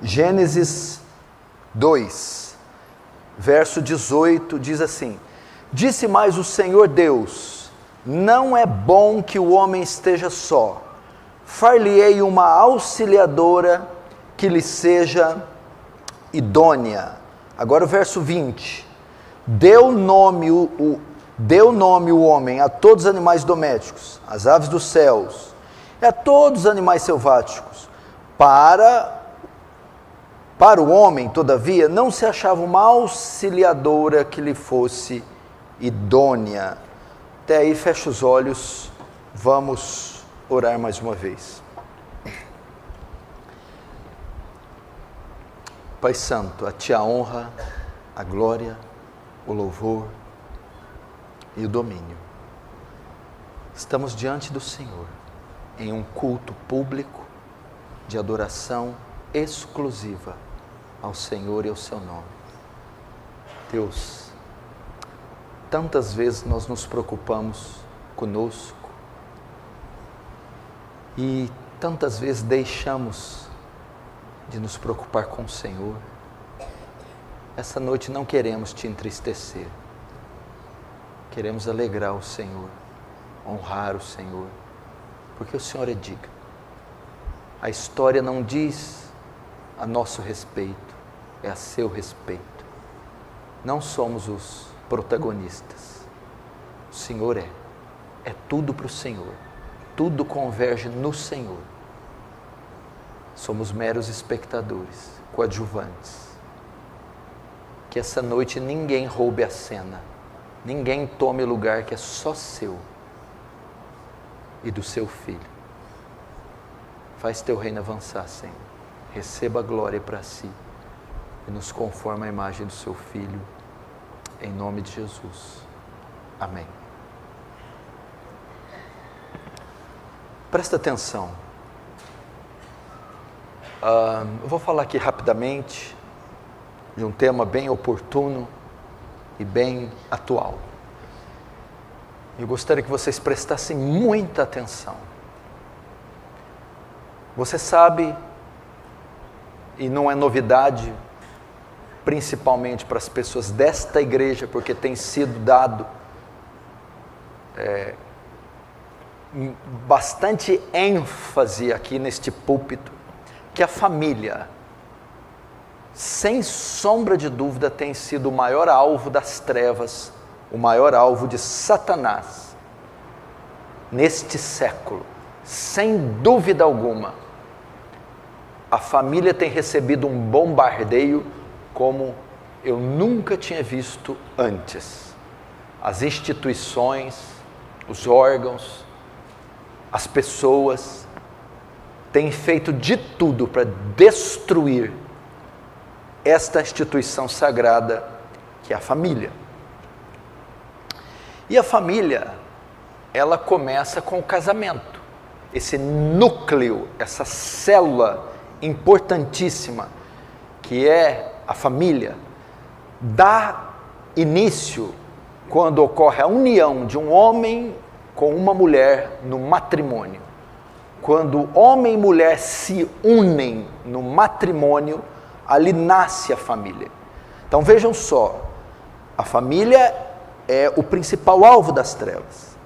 Gênesis 2, verso 18, diz assim: Disse mais o Senhor Deus: Não é bom que o homem esteja só, far-lhe-ei uma auxiliadora que lhe seja idônea. Agora o verso 20: Deu nome o homem a todos os animais domésticos, às aves dos céus, e a todos os animais selváticos. Para o homem, todavia, não se achava uma auxiliadora que lhe fosse idônea. Até aí, fecha os olhos, vamos orar mais uma vez. Pai Santo, a Ti a honra, a glória, o louvor e o domínio. Estamos diante do Senhor, em um culto público de adoração exclusiva ao Senhor e ao Seu nome. Deus, tantas vezes nós nos preocupamos conosco e tantas vezes deixamos de nos preocupar com o Senhor. Essa noite não queremos Te entristecer, queremos alegrar o Senhor, honrar o Senhor, porque o Senhor é digno. A história não diz a nosso respeito, é a seu respeito. Não somos os protagonistas, o Senhor é tudo para o Senhor, tudo converge no Senhor. Somos meros espectadores, coadjuvantes. Que essa noite ninguém roube a cena, ninguém tome o lugar que é só seu e do seu Filho. Faz Teu reino avançar, Senhor. Receba a glória para Si e nos conforma à imagem do Seu Filho, em nome de Jesus. Amém. Presta atenção. Eu vou falar aqui rapidamente de um tema bem oportuno e bem atual. Eu gostaria que vocês prestassem muita atenção. Você sabe, e não é novidade, principalmente para as pessoas desta igreja, porque tem sido dado bastante ênfase aqui neste púlpito, que a família, sem sombra de dúvida, tem sido o maior alvo das trevas, o maior alvo de Satanás, neste século. Sem dúvida alguma, a família tem recebido um bombardeio como eu nunca tinha visto antes. As instituições, os órgãos, as pessoas têm feito de tudo para destruir esta instituição sagrada que é a família. E a família, ela começa com o casamento. Esse núcleo, essa célula importantíssima que é a família, dá início quando ocorre a união de um homem com uma mulher no matrimônio. Quando homem e mulher se unem no matrimônio, ali nasce a família. Então vejam só, a família é o principal alvo das trevas.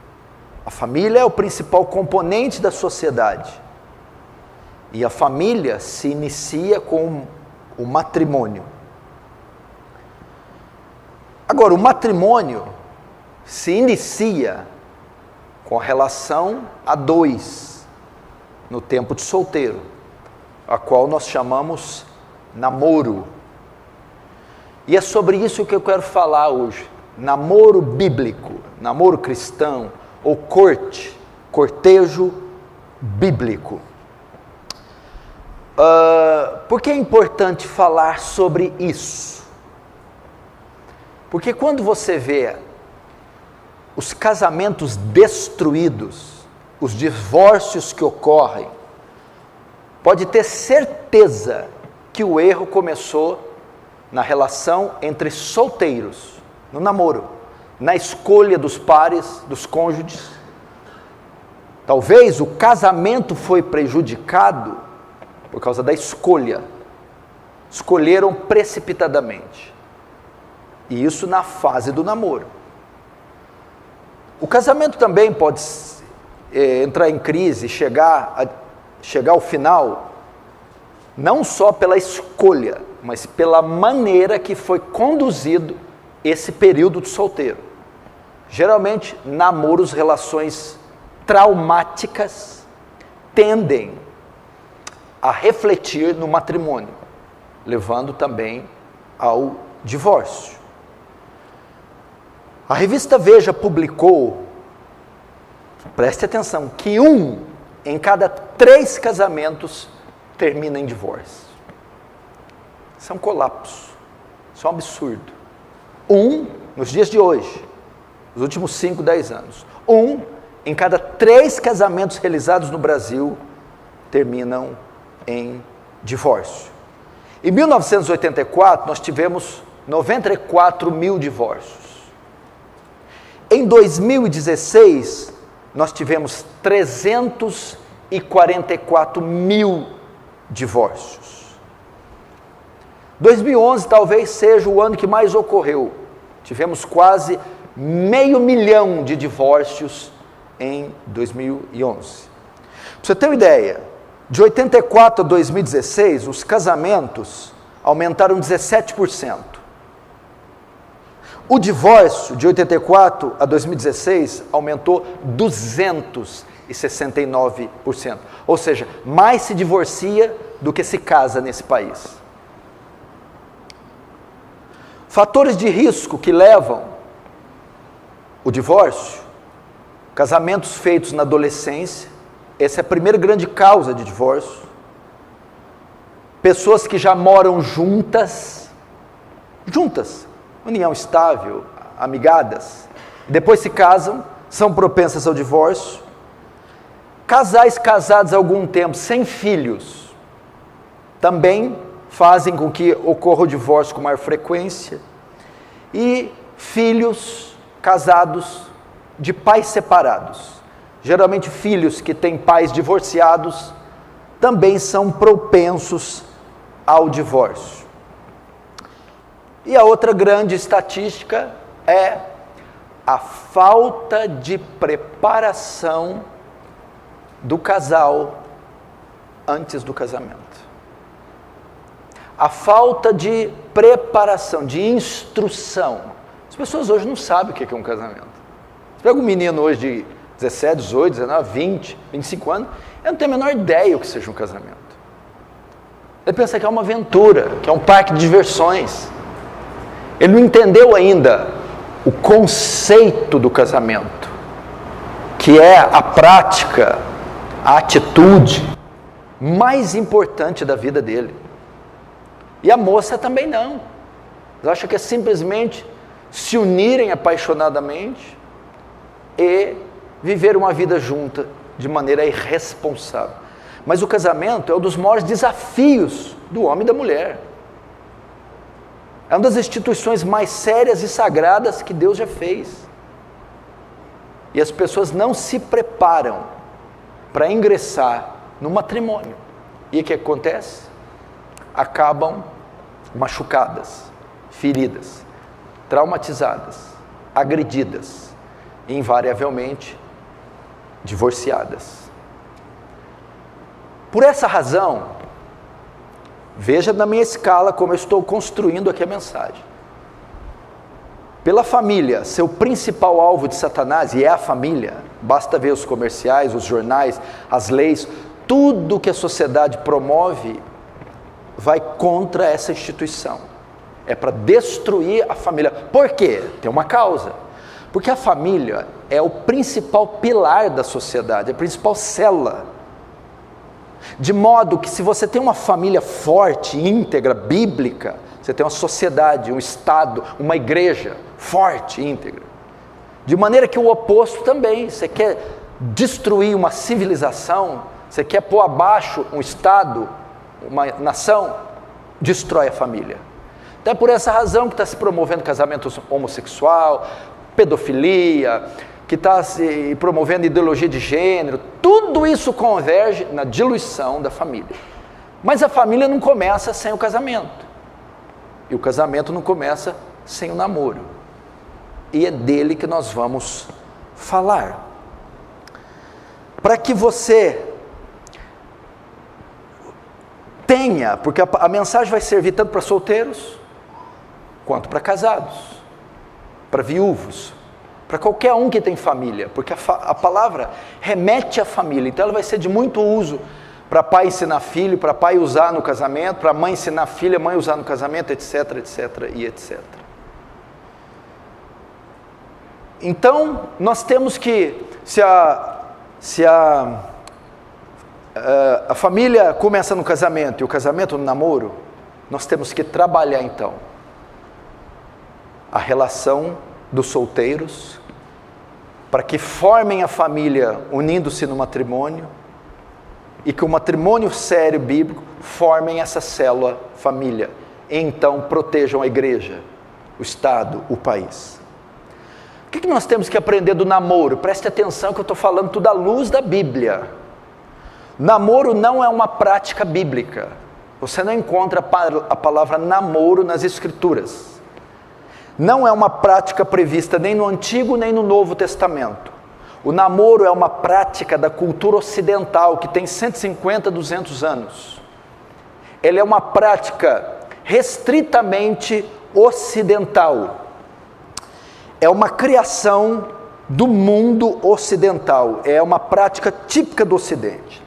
A família é o principal componente da sociedade. E a família se inicia com o matrimônio. Agora, o matrimônio se inicia com a relação a dois, no tempo de solteiro, a qual nós chamamos namoro. E é sobre isso que eu quero falar hoje. Namoro bíblico, namoro cristão, ou cortejo bíblico. Por que é importante falar sobre isso? Porque quando você vê os casamentos destruídos, os divórcios que ocorrem, pode ter certeza que o erro começou na relação entre solteiros, no namoro, na escolha dos pares, dos cônjuges. Talvez o casamento foi prejudicado por causa da escolha escolheram precipitadamente. E isso na fase do namoro. O casamento também pode entrar em crise, chegar ao final, não só pela escolha, mas pela maneira que foi conduzido esse período de solteiro. Geralmente, namoros, relações traumáticas, tendem a refletir no matrimônio, levando também ao divórcio. A revista Veja publicou, preste atenção, que 1 em cada 3 casamentos termina em divórcio. Isso é um colapso, isso é um absurdo. 1 nos dias de hoje, nos últimos 5, 10 anos, 1 em cada 3 casamentos realizados no Brasil terminam em divórcio. Em 1984, nós tivemos 94 mil divórcios. Em 2016, nós tivemos 344 mil divórcios. 2011 talvez seja o ano que mais ocorreu. Tivemos quase 500 mil de divórcios em 2011. Para você ter uma ideia, de 84 a 2016, os casamentos aumentaram 17%. O divórcio, de 84 a 2016, aumentou 269%. Ou seja, mais se divorcia do que se casa nesse país. Fatores de risco que levam o divórcio: casamentos feitos na adolescência, essa é a primeira grande causa de divórcio. Pessoas que já moram juntas, união estável, amigadas, depois se casam, são propensas ao divórcio. Casais casados há algum tempo sem filhos também fazem com que ocorra o divórcio com maior frequência. E filhos casados de pais separados, geralmente filhos que têm pais divorciados, também são propensos ao divórcio. E a outra grande estatística é a falta de preparação do casal antes do casamento. A falta de preparação, de instrução. As pessoas hoje não sabem o que é um casamento. Você pega um menino hoje de 17, 18, 19, 20, 25 anos, ele não tem a menor ideia o que seja um casamento. Ele pensa que é uma aventura, que é um parque de diversões. Ele não entendeu ainda o conceito do casamento, que é a prática, a atitude mais importante da vida dele. E a moça também não. Eles acham que é simplesmente se unirem apaixonadamente e viver uma vida junta de maneira irresponsável. Mas o casamento é um dos maiores desafios do homem e da mulher. É uma das instituições mais sérias e sagradas que Deus já fez. E as pessoas não se preparam para ingressar no matrimônio. E o que acontece? Acabam machucadas, feridas, traumatizadas, agredidas e invariavelmente divorciadas. Por essa razão, veja na minha escala como eu estou construindo aqui a mensagem. Pela família, seu principal alvo de Satanás, e é a família, basta ver os comerciais, os jornais, as leis, tudo que a sociedade promove vai contra essa instituição. É para destruir a família. Por quê? Tem uma causa. Porque a família é o principal pilar da sociedade, a principal célula. De modo que se você tem uma família forte, íntegra, bíblica, você tem uma sociedade, um Estado, uma igreja forte, íntegra. De maneira que o oposto também, você quer destruir uma civilização, você quer pôr abaixo um Estado, uma nação, destrói a família. Então é por essa razão que está se promovendo casamento homossexual, pedofilia, que está se promovendo ideologia de gênero, tudo isso converge na diluição da família. Mas a família não começa sem o casamento. E o casamento não começa sem o namoro. E é dele que nós vamos falar. Para que você tenha, porque a mensagem vai servir tanto para solteiros, quanto para casados, para viúvos, para qualquer um que tem família, porque a palavra remete à família, então ela vai ser de muito uso para pai ensinar filho, para pai usar no casamento, para mãe ensinar filha, mãe usar no casamento, etc, etc e etc. Então, nós temos que, se a família começa no casamento e o casamento no namoro, nós temos que trabalhar então a relação dos solteiros, para que formem a família unindo-se no matrimônio, e que o matrimônio sério bíblico formem essa célula família, e então protejam a igreja, o Estado, o país. O que nós temos que aprender do namoro? Preste atenção que eu estou falando tudo à luz da Bíblia. Namoro não é uma prática bíblica. Você não encontra a palavra namoro nas Escrituras. Não é uma prática prevista nem no Antigo nem no Novo Testamento. O namoro é uma prática da cultura ocidental que tem 150, 200 anos. Ele é uma prática restritamente ocidental. É uma criação do mundo ocidental. É uma prática típica do Ocidente.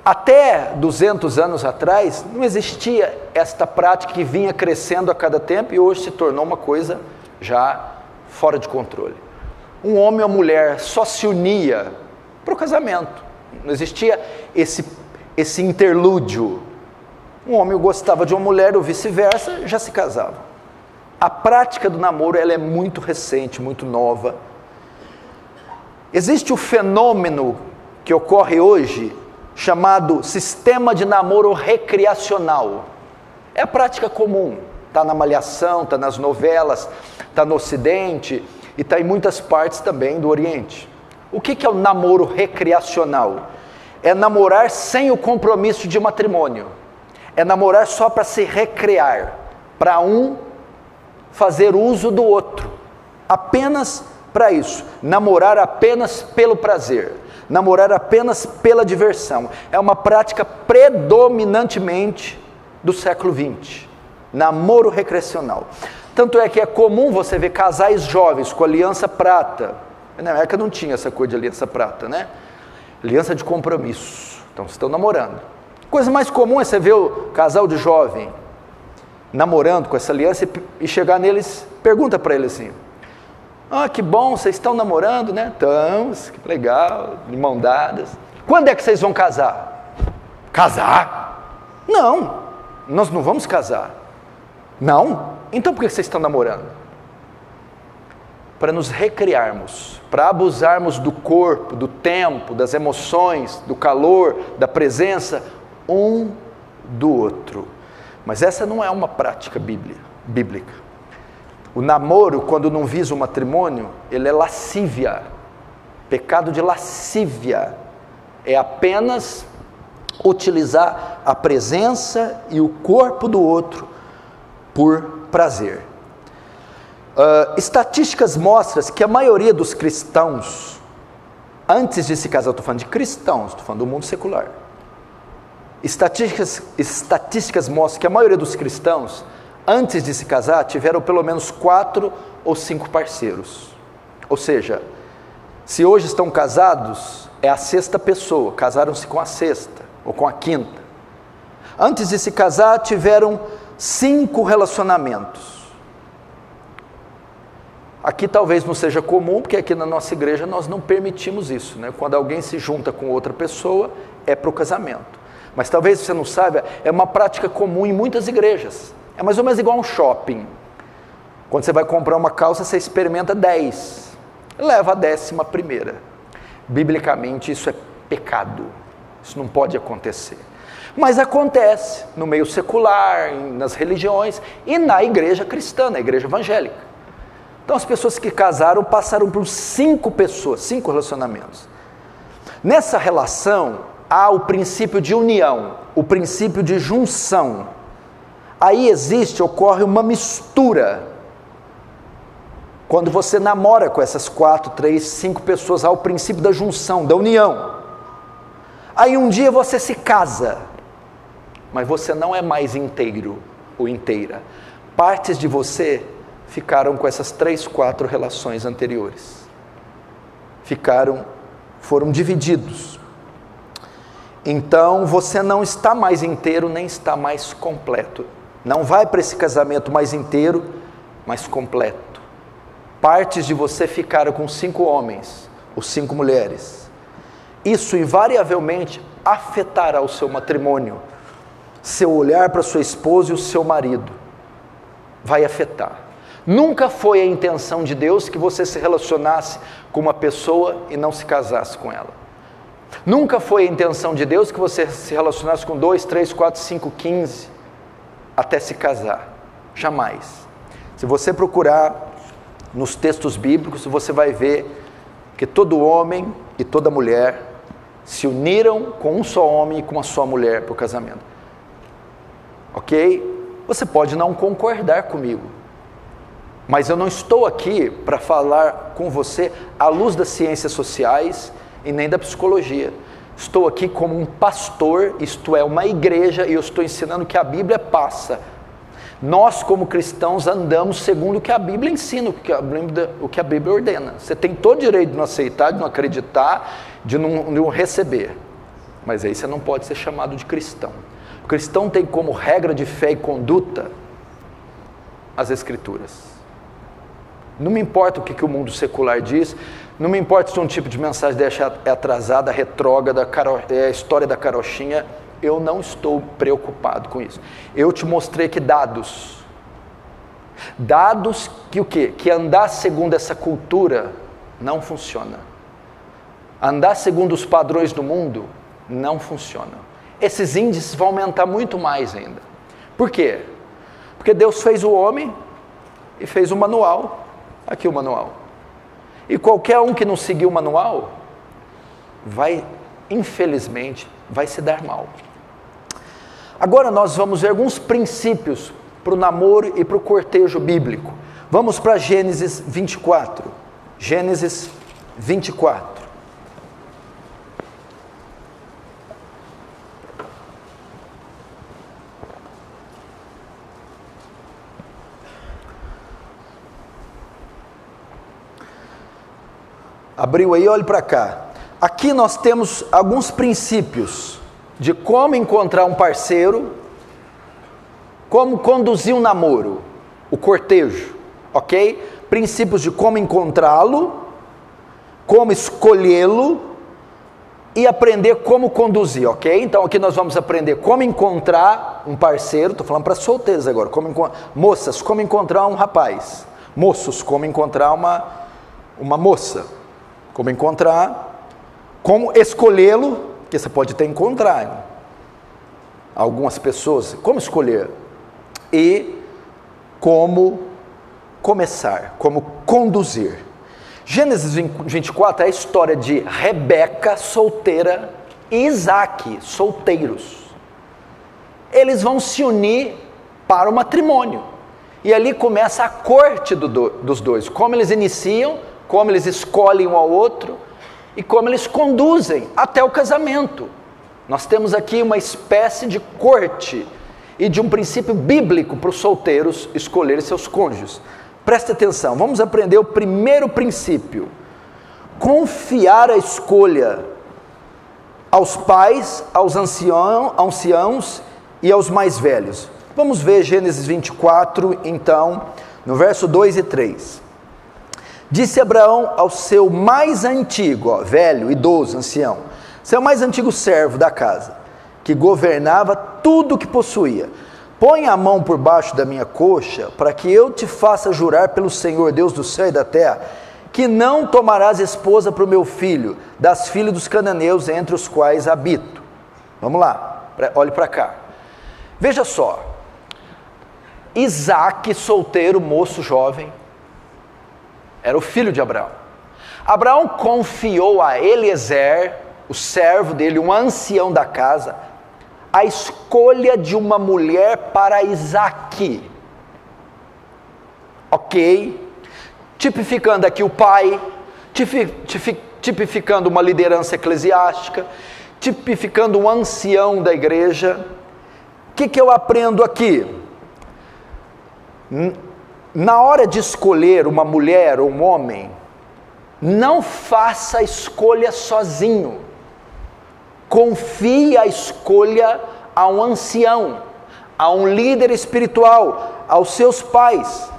Até 200 anos atrás, não existia esta prática que vinha crescendo a cada tempo e hoje se tornou uma coisa já fora de controle. Um homem e uma mulher só se unia para o casamento. Não existia esse interlúdio. Um homem gostava de uma mulher ou vice-versa, já se casavam. A prática do namoro ela é muito recente, muito nova. Existe o fenômeno que ocorre hoje, chamado sistema de namoro recreacional. É a prática comum, está na Malhação, está nas novelas, está no Ocidente e está em muitas partes também do Oriente. O que é o namoro recreacional? É namorar sem o compromisso de matrimônio. É namorar só para se recrear, para um fazer uso do outro, apenas para isso, namorar apenas pelo prazer, namorar apenas pela diversão. É uma prática predominantemente do século XX, namoro recreacional. Tanto é que é comum você ver casais jovens com aliança prata. Na época não tinha essa coisa de aliança prata, né? Aliança de compromisso. Então vocês estão namorando. Coisa mais comum é você ver o casal de jovem namorando com essa aliança e chegar neles, pergunta para eles assim: ah, que bom, vocês estão namorando, né? Estamos, que legal, de mão dadas. Quando é que vocês vão casar? Casar? Não, nós não vamos casar. Não? Então por que vocês estão namorando? Para nos recriarmos, para abusarmos do corpo, do tempo, das emoções, do calor, da presença um do outro. Mas essa não é uma prática bíblica. O namoro, quando não visa o matrimônio, ele é lascívia. Pecado de lascívia é apenas utilizar a presença e o corpo do outro por prazer. Estatísticas mostram que a maioria dos cristãos, antes de se casar, eu estou falando de cristãos, estou falando do mundo secular. Estatísticas mostram que a maioria dos cristãos, antes de se casar, tiveram pelo menos 4 ou 5 parceiros. Ou seja, se hoje estão casados, é a 6ª pessoa, casaram-se com a 6ª ou com a 5ª. Antes de se casar, tiveram 5 relacionamentos. Aqui talvez não seja comum, porque aqui na nossa igreja nós não permitimos isso, né? Quando alguém se junta com outra pessoa, é para o casamento. Mas talvez você não saiba, é uma prática comum em muitas igrejas. É mais ou menos igual a um shopping. Quando você vai comprar uma calça, você experimenta 10. Leva a 11ª. Biblicamente isso é pecado. Isso não pode acontecer. Mas acontece no meio secular, nas religiões e na igreja cristã, na igreja evangélica. Então as pessoas que casaram passaram por 5 pessoas, 5 relacionamentos. Nessa relação, há o princípio de união, o princípio de junção. Aí ocorre uma mistura. Quando você namora com essas 4, 3, 5 pessoas, há o princípio da junção, da união. Aí um dia você se casa, mas você não é mais inteiro ou inteira. Partes de você ficaram com essas 3, 4 relações anteriores. Foram divididos. Então você não está mais inteiro, nem está mais completo. Não vai para esse casamento mais inteiro, mais completo. Partes de você ficaram com 5 homens, ou 5 mulheres. Isso invariavelmente afetará o seu matrimônio, seu olhar para sua esposa e o seu marido. Vai afetar. Nunca foi a intenção de Deus que você se relacionasse com uma pessoa e não se casasse com ela. Nunca foi a intenção de Deus que você se relacionasse com 2, 3, 4, 5, 15, até se casar. Jamais. Se você procurar nos textos bíblicos, você vai ver que todo homem e toda mulher se uniram com um só homem e com uma só mulher para o casamento. Ok? Você pode não concordar comigo, mas eu não estou aqui para falar com você à luz das ciências sociais e nem da psicologia. Estou aqui como um pastor, isto é, uma igreja, e eu estou ensinando o que a Bíblia passa. Nós, como cristãos, andamos segundo o que a Bíblia ensina, o que a Bíblia ordena. Você tem todo o direito de não aceitar, de não acreditar, de não receber. Mas aí você não pode ser chamado de cristão. O cristão tem como regra de fé e conduta as Escrituras. Não me importa o que o mundo secular diz, não me importa se um tipo de mensagem dessa é atrasada, retrógrada, é a história da carochinha. Eu não estou preocupado com isso. Eu te mostrei que dados que o quê? Que andar segundo essa cultura não funciona. Andar segundo os padrões do mundo não funciona. Esses índices vão aumentar muito mais ainda. Por quê? Porque Deus fez o homem e fez o manual. Aqui o manual. E qualquer um que não seguir o manual infelizmente, vai se dar mal. Agora nós vamos ver alguns princípios para o namoro e para o cortejo bíblico. Vamos para Gênesis 24. Gênesis 24. Abriu aí, olhe para cá. Aqui nós temos alguns princípios de como encontrar um parceiro, como conduzir um namoro, o cortejo, ok? Princípios de como encontrá-lo, como escolhê-lo e aprender como conduzir, ok? Então aqui nós vamos aprender como encontrar um parceiro, estou falando para solteiros agora, moças, como encontrar um rapaz, moços, como encontrar uma moça, como escolhê-lo, que você pode até encontrar algumas pessoas, como escolher, e como começar, como conduzir. Gênesis 24 é a história de Rebeca, solteira, e Isaac, solteiros. Eles vão se unir para o matrimônio, e ali começa a corte dos dois, como eles iniciam, como eles escolhem um ao outro, e como eles conduzem até o casamento. Nós temos aqui uma espécie de corte e de um princípio bíblico para os solteiros escolherem seus cônjuges. Preste atenção, vamos aprender o primeiro princípio: confiar a escolha aos pais, aos anciãos e aos mais velhos. Vamos ver Gênesis 24, então, no verso 2 e 3. Disse Abraão ao seu mais antigo, velho, idoso, ancião, seu mais antigo servo da casa, que governava tudo o que possuía: põe a mão por baixo da minha coxa, para que eu te faça jurar pelo Senhor, Deus do céu e da terra, que não tomarás esposa para o meu filho, das filhas dos cananeus, entre os quais habito. Vamos lá, olhe para cá. Veja só, Isaac, solteiro, moço, jovem, era o filho de Abraão. Abraão confiou a Eliezer, o servo dele, um ancião da casa, a escolha de uma mulher para Isaque. Ok? Tipificando aqui o pai, tipificando uma liderança eclesiástica, tipificando um ancião da igreja. O que eu aprendo aqui? Na hora de escolher uma mulher ou um homem, não faça a escolha sozinho. Confie a escolha a um ancião, a um líder espiritual, aos seus pais.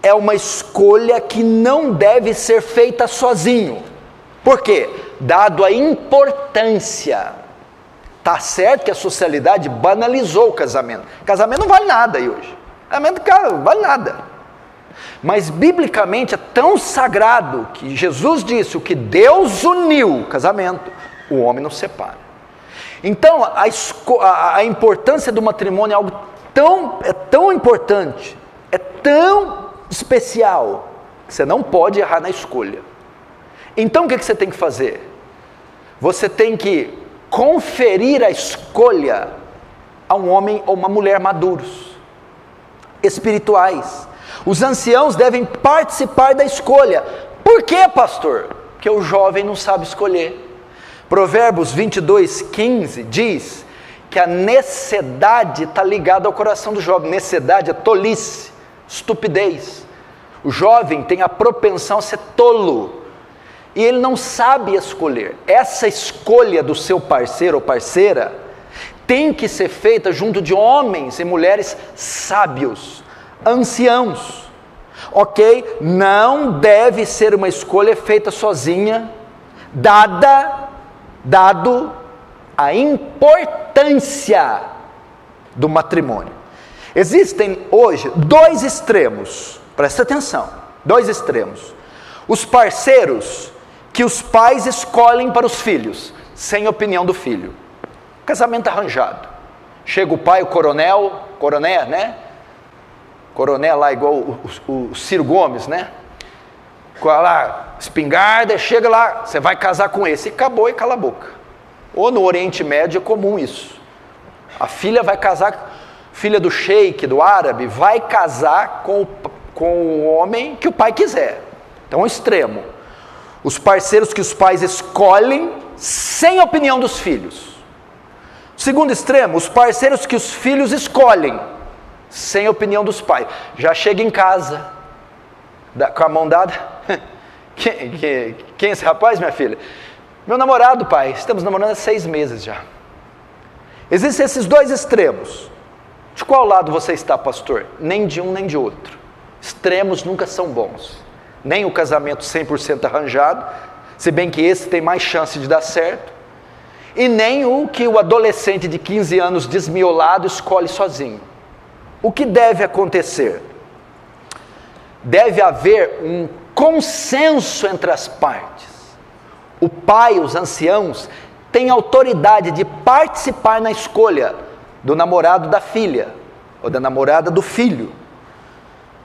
É uma escolha que não deve ser feita sozinho. Por quê? Dado a importância. Está certo que a sociedade banalizou o casamento. Casamento não vale nada aí hoje. Casamento, cara, não vale nada. Mas biblicamente é tão sagrado que Jesus disse: o que Deus uniu, casamento, o homem não separa. Então a importância do matrimônio é algo tão importante, é tão especial, que você não pode errar na escolha. Então o que você tem que fazer? Você tem que conferir a escolha a um homem ou uma mulher maduros, espirituais. Os anciãos devem participar da escolha. Por quê, pastor? Porque o jovem não sabe escolher. Provérbios 22:15 diz que a necessidade está ligada ao coração do jovem. Necessidade é tolice, estupidez. O jovem tem a propensão a ser tolo e ele não sabe escolher. Essa escolha do seu parceiro ou parceira tem que ser feita junto de homens e mulheres sábios, anciãos, ok? Não deve ser uma escolha feita sozinha, dado a importância do matrimônio. Existem hoje dois extremos, presta atenção, dois extremos. Os parceiros que os pais escolhem para os filhos, sem opinião do filho. Casamento arranjado. Chega o pai, o coronel, né? Coronel lá igual o Ciro Gomes, né? Com a espingarda, chega lá, você vai casar com esse, e acabou e cala a boca. Ou no Oriente Médio é comum isso. A filha vai casar, filha do sheik, do árabe, vai casar com o homem que o pai quiser. Então é um extremo. Os parceiros que os pais escolhem sem opinião dos filhos. Segundo extremo, os parceiros que os filhos escolhem sem opinião dos pais. Já chega em casa, com a mão dada. Quem é esse rapaz, minha filha? Meu namorado, pai. Estamos namorando há 6 meses já. Existem esses dois extremos. De qual lado você está, pastor? Nem de um nem de outro. Extremos nunca são bons. Nem o casamento 100% arranjado, se bem que esse tem mais chance de dar certo, e nem o que o adolescente de 15 anos desmiolado escolhe sozinho. O que deve acontecer? Deve haver um consenso entre as partes. O pai, os anciãos, têm autoridade de participar na escolha do namorado da filha, ou da namorada do filho.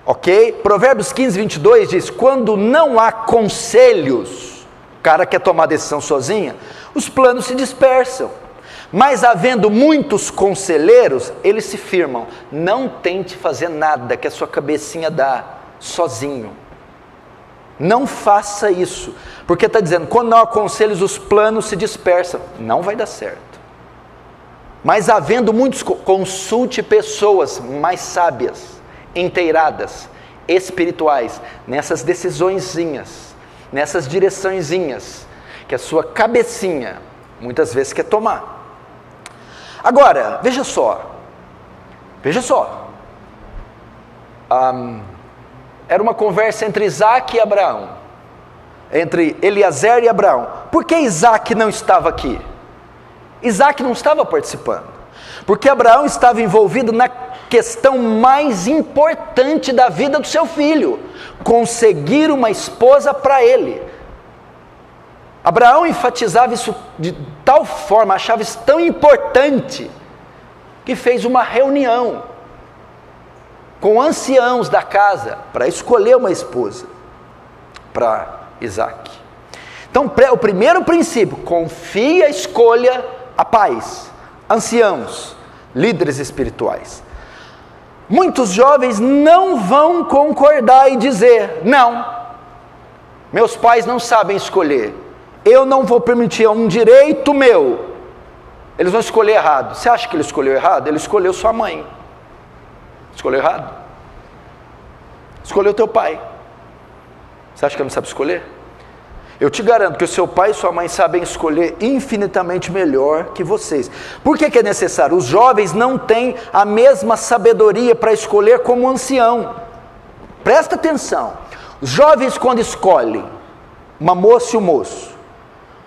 Ok? Provérbios 15:22 diz: quando não há conselhos, o cara quer tomar decisão sozinha, os planos se dispersam. Mas havendo muitos conselheiros, eles se firmam. Não tente fazer nada que a sua cabecinha dá sozinho. Não faça isso, porque está dizendo, quando não há conselhos, os planos se dispersam. Não vai dar certo. Mas havendo muitos, consulte pessoas mais sábias, inteiradas, espirituais, nessas decisõezinhas, nessas direçõezinhas, que a sua cabecinha, muitas vezes, quer tomar. Agora, veja só, era uma conversa entre Isaac e Abraão, entre Eliezer e Abraão. Por que Isaac não estava aqui? Isaac não estava participando, porque Abraão estava envolvido na questão mais importante da vida do seu filho, conseguir uma esposa para ele. Abraão enfatizava isso de tal forma, achava isso tão importante, que fez uma reunião com anciãos da casa para escolher uma esposa para Isaac. Então, o primeiro princípio, confia, escolha a pais, anciãos, líderes espirituais. Muitos jovens não vão concordar e dizer, não, meus pais não sabem escolher, eu não vou permitir, é um direito meu, eles vão escolher errado. Você acha que ele escolheu errado? Ele escolheu sua mãe, escolheu errado, escolheu teu pai. Você acha que ele não sabe escolher? Eu te garanto que o seu pai e sua mãe sabem escolher infinitamente melhor que vocês. Por que é necessário? Os jovens não têm a mesma sabedoria para escolher como um ancião. Presta atenção. Os jovens, quando escolhem uma moça e um moço,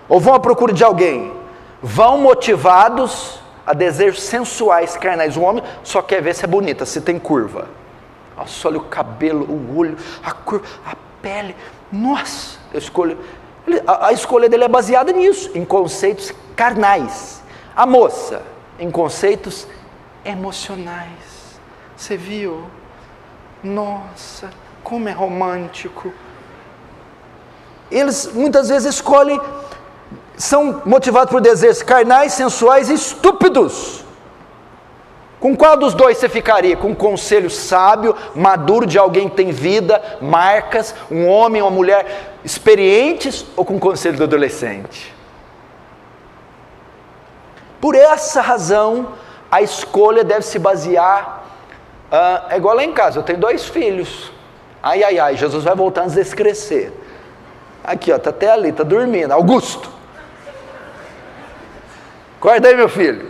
ou vão à procura de alguém, vão motivados a desejos sensuais, carnais. O homem só quer ver se é bonita, se tem curva. Nossa, olha o cabelo, o olho, a curva, a pele. Nossa, eu escolho. A escolha dele é baseada nisso, em conceitos carnais. A moça, em conceitos emocionais. Você viu? Nossa, como é romântico. Eles muitas vezes escolhem, são motivados por desejos carnais, sensuais e estúpidos. Com qual dos dois você ficaria? Com um conselho sábio, maduro de alguém que tem vida, marcas, um homem ou uma mulher experientes, ou com o conselho do adolescente? Por essa razão, a escolha deve se basear, é igual lá em casa, eu tenho 2 filhos, ai, Jesus vai voltar antes deles crescer. Aqui, ó, tá até ali, tá dormindo, Augusto, acorda aí, meu filho,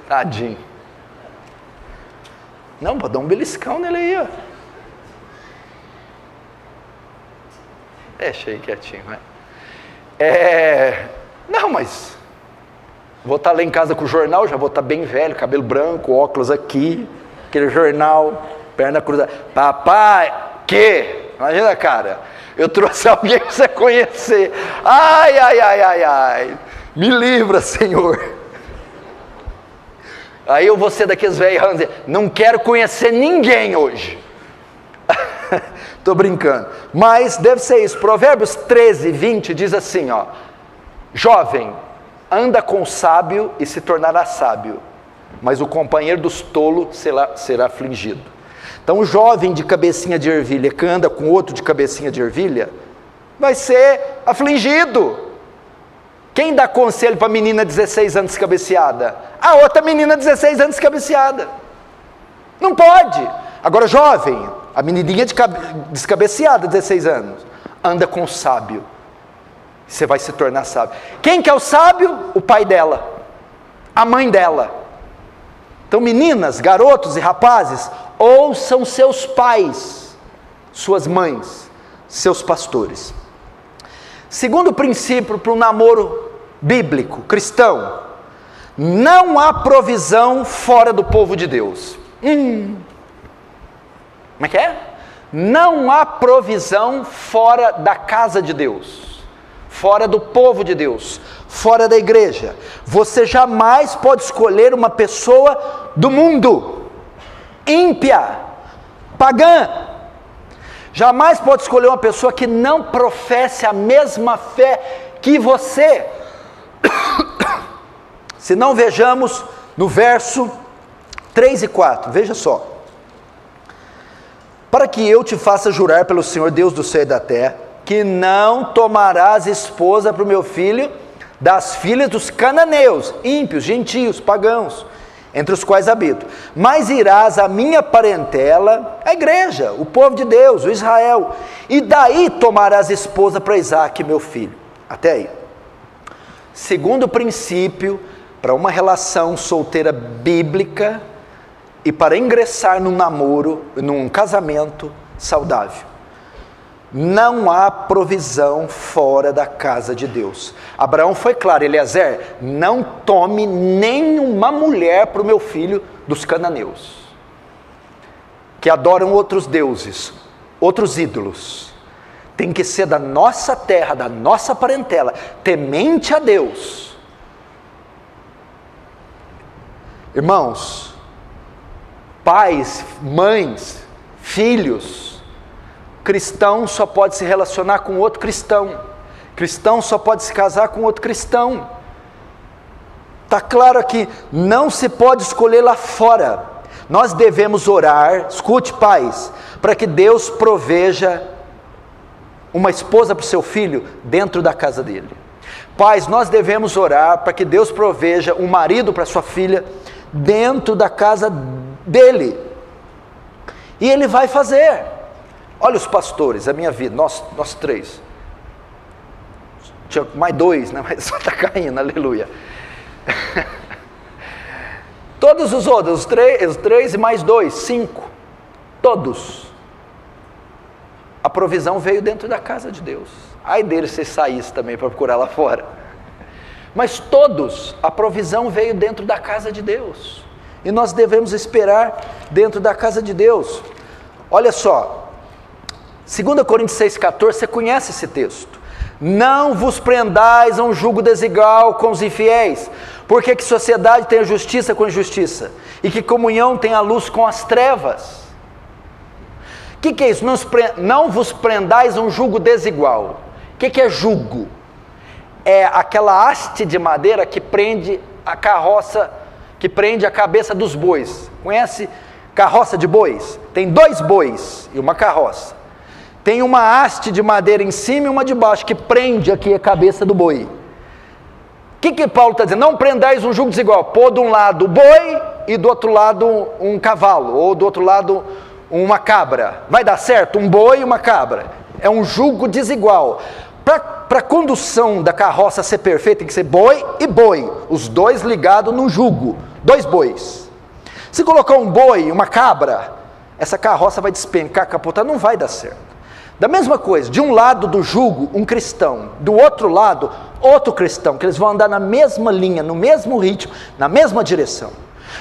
tadinho. Não, pode dar um beliscão nele aí, ó. Deixa aí quietinho, vai. Não, mas vou estar lá em casa com o jornal, já vou estar bem velho, cabelo branco, óculos aqui, aquele jornal, perna cruzada. Papai, que? Imagina, cara, eu trouxe alguém para você conhecer. Ai, me livra, Senhor. Aí eu vou ser daqueles velhos dizer, não quero conhecer ninguém hoje. Estou brincando. Mas deve ser isso. Provérbios 13, 20 diz assim, ó. Jovem, anda com o sábio e se tornará sábio, mas o companheiro dos tolos será afligido. Então o jovem de cabecinha de ervilha que anda com outro de cabecinha de ervilha, vai ser afligido. Quem dá conselho para a menina 16 anos descabeceada? A outra menina 16 anos descabeceada. Não pode. Agora jovem, a menininha descabeceada, 16 anos, anda com o sábio. Você vai se tornar sábio. Quem que é o sábio? O pai dela, a mãe dela. Então meninas, garotos e rapazes, ouçam seus pais, suas mães, seus pastores. Segundo princípio para o namoro bíblico, cristão, não há provisão fora do povo de Deus. Como é que é? Não há provisão fora da casa de Deus, fora do povo de Deus, fora da igreja. Você jamais pode escolher uma pessoa do mundo, ímpia, pagã. Jamais pode escolher uma pessoa que não professe a mesma fé que você. Se não, vejamos no verso 3 e 4, veja só. Para que eu te faça jurar pelo Senhor Deus do céu e da terra, que não tomarás esposa para o meu filho das filhas dos cananeus, ímpios, gentios, pagãos, entre os quais habito, mas irás à minha parentela, a igreja, o povo de Deus, o Israel, e daí tomarás esposa para Isaque, meu filho. Até aí. Segundo princípio, para uma relação solteira bíblica e para ingressar num namoro, num casamento saudável, não há provisão fora da casa de Deus. Abraão foi claro, Eliezer, não tome nenhuma mulher para o meu filho dos cananeus, que adoram outros deuses, outros ídolos. Tem que ser da nossa terra, da nossa parentela, temente a Deus. Irmãos, pais, mães, filhos, cristão só pode se relacionar com outro cristão. Cristão só pode se casar com outro cristão. Está claro aqui, não se pode escolher lá fora. Nós devemos orar, escute pais, para que Deus proveja uma esposa para o seu filho dentro da casa dele. Pais, nós devemos orar para que Deus proveja um marido para sua filha dentro da casa dele. E Ele vai fazer. Olha os pastores, a minha vida, nós três. Tinha mais dois, né? Mas só está caindo, aleluia. Todos os outros, os três e mais dois, 5. Todos. A provisão veio dentro da casa de Deus. Ai dele se saísse também para procurar lá fora. Mas todos, a provisão veio dentro da casa de Deus. E nós devemos esperar dentro da casa de Deus. Olha só, 2 Coríntios 6,14, você conhece esse texto. Não vos prendais a um jugo desigual com os infiéis, porque que sociedade tem a justiça com a injustiça, e que comunhão tem a luz com as trevas. O que é isso? Não vos prendais a um jugo desigual. O que é jugo? É aquela haste de madeira que prende a carroça, que prende a cabeça dos bois. Conhece carroça de bois? Tem 2 bois e uma carroça. Tem uma haste de madeira em cima e uma de baixo, que prende aqui a cabeça do boi. O que Paulo está dizendo? Não prendais um jugo desigual. Pôr de um lado o boi e do outro lado um cavalo, ou do outro lado uma cabra. Vai dar certo? Um boi e uma cabra. É um jugo desigual. Para a condução da carroça ser perfeita, tem que ser boi e boi, os dois ligados no jugo, 2 bois. Se colocar um boi e uma cabra, essa carroça vai despencar, capotar, não vai dar certo. Da mesma coisa, de um lado do jugo, um cristão, do outro lado, outro cristão, que eles vão andar na mesma linha, no mesmo ritmo, na mesma direção.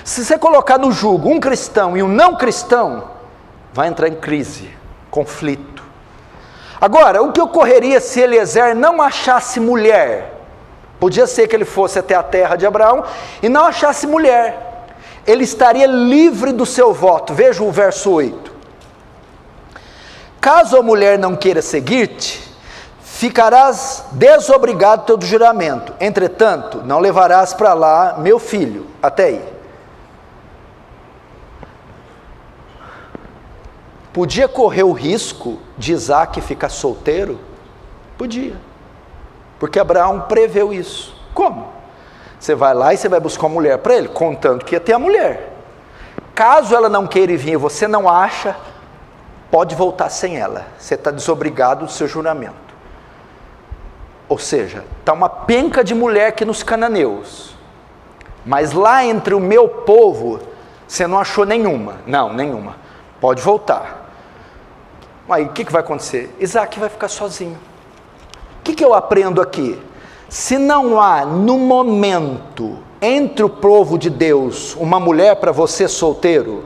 Se você colocar no jugo um cristão e um não cristão, vai entrar em crise, conflito. Agora, o que ocorreria se Eliezer não achasse mulher? Podia ser que ele fosse até a terra de Abraão e não achasse mulher. Ele estaria livre do seu voto. Veja o verso 8. Caso a mulher não queira seguir-te, ficarás desobrigado do teu juramento. Entretanto, não levarás para lá meu filho. Até aí. Podia correr o risco de Isaac ficar solteiro? Podia. Porque Abraão preveu isso. Como? Você vai lá e você vai buscar uma mulher para ele, contando que ia ter a mulher. Caso ela não queira vir e você não acha, pode voltar sem ela. Você está desobrigado do seu juramento. Ou seja, está uma penca de mulher aqui nos cananeus. Mas lá entre o meu povo, você não achou nenhuma. Não, nenhuma. Pode voltar. Aí o que vai acontecer? Isaac vai ficar sozinho. O que eu aprendo aqui? Se não há no momento entre o povo de Deus uma mulher para você solteiro,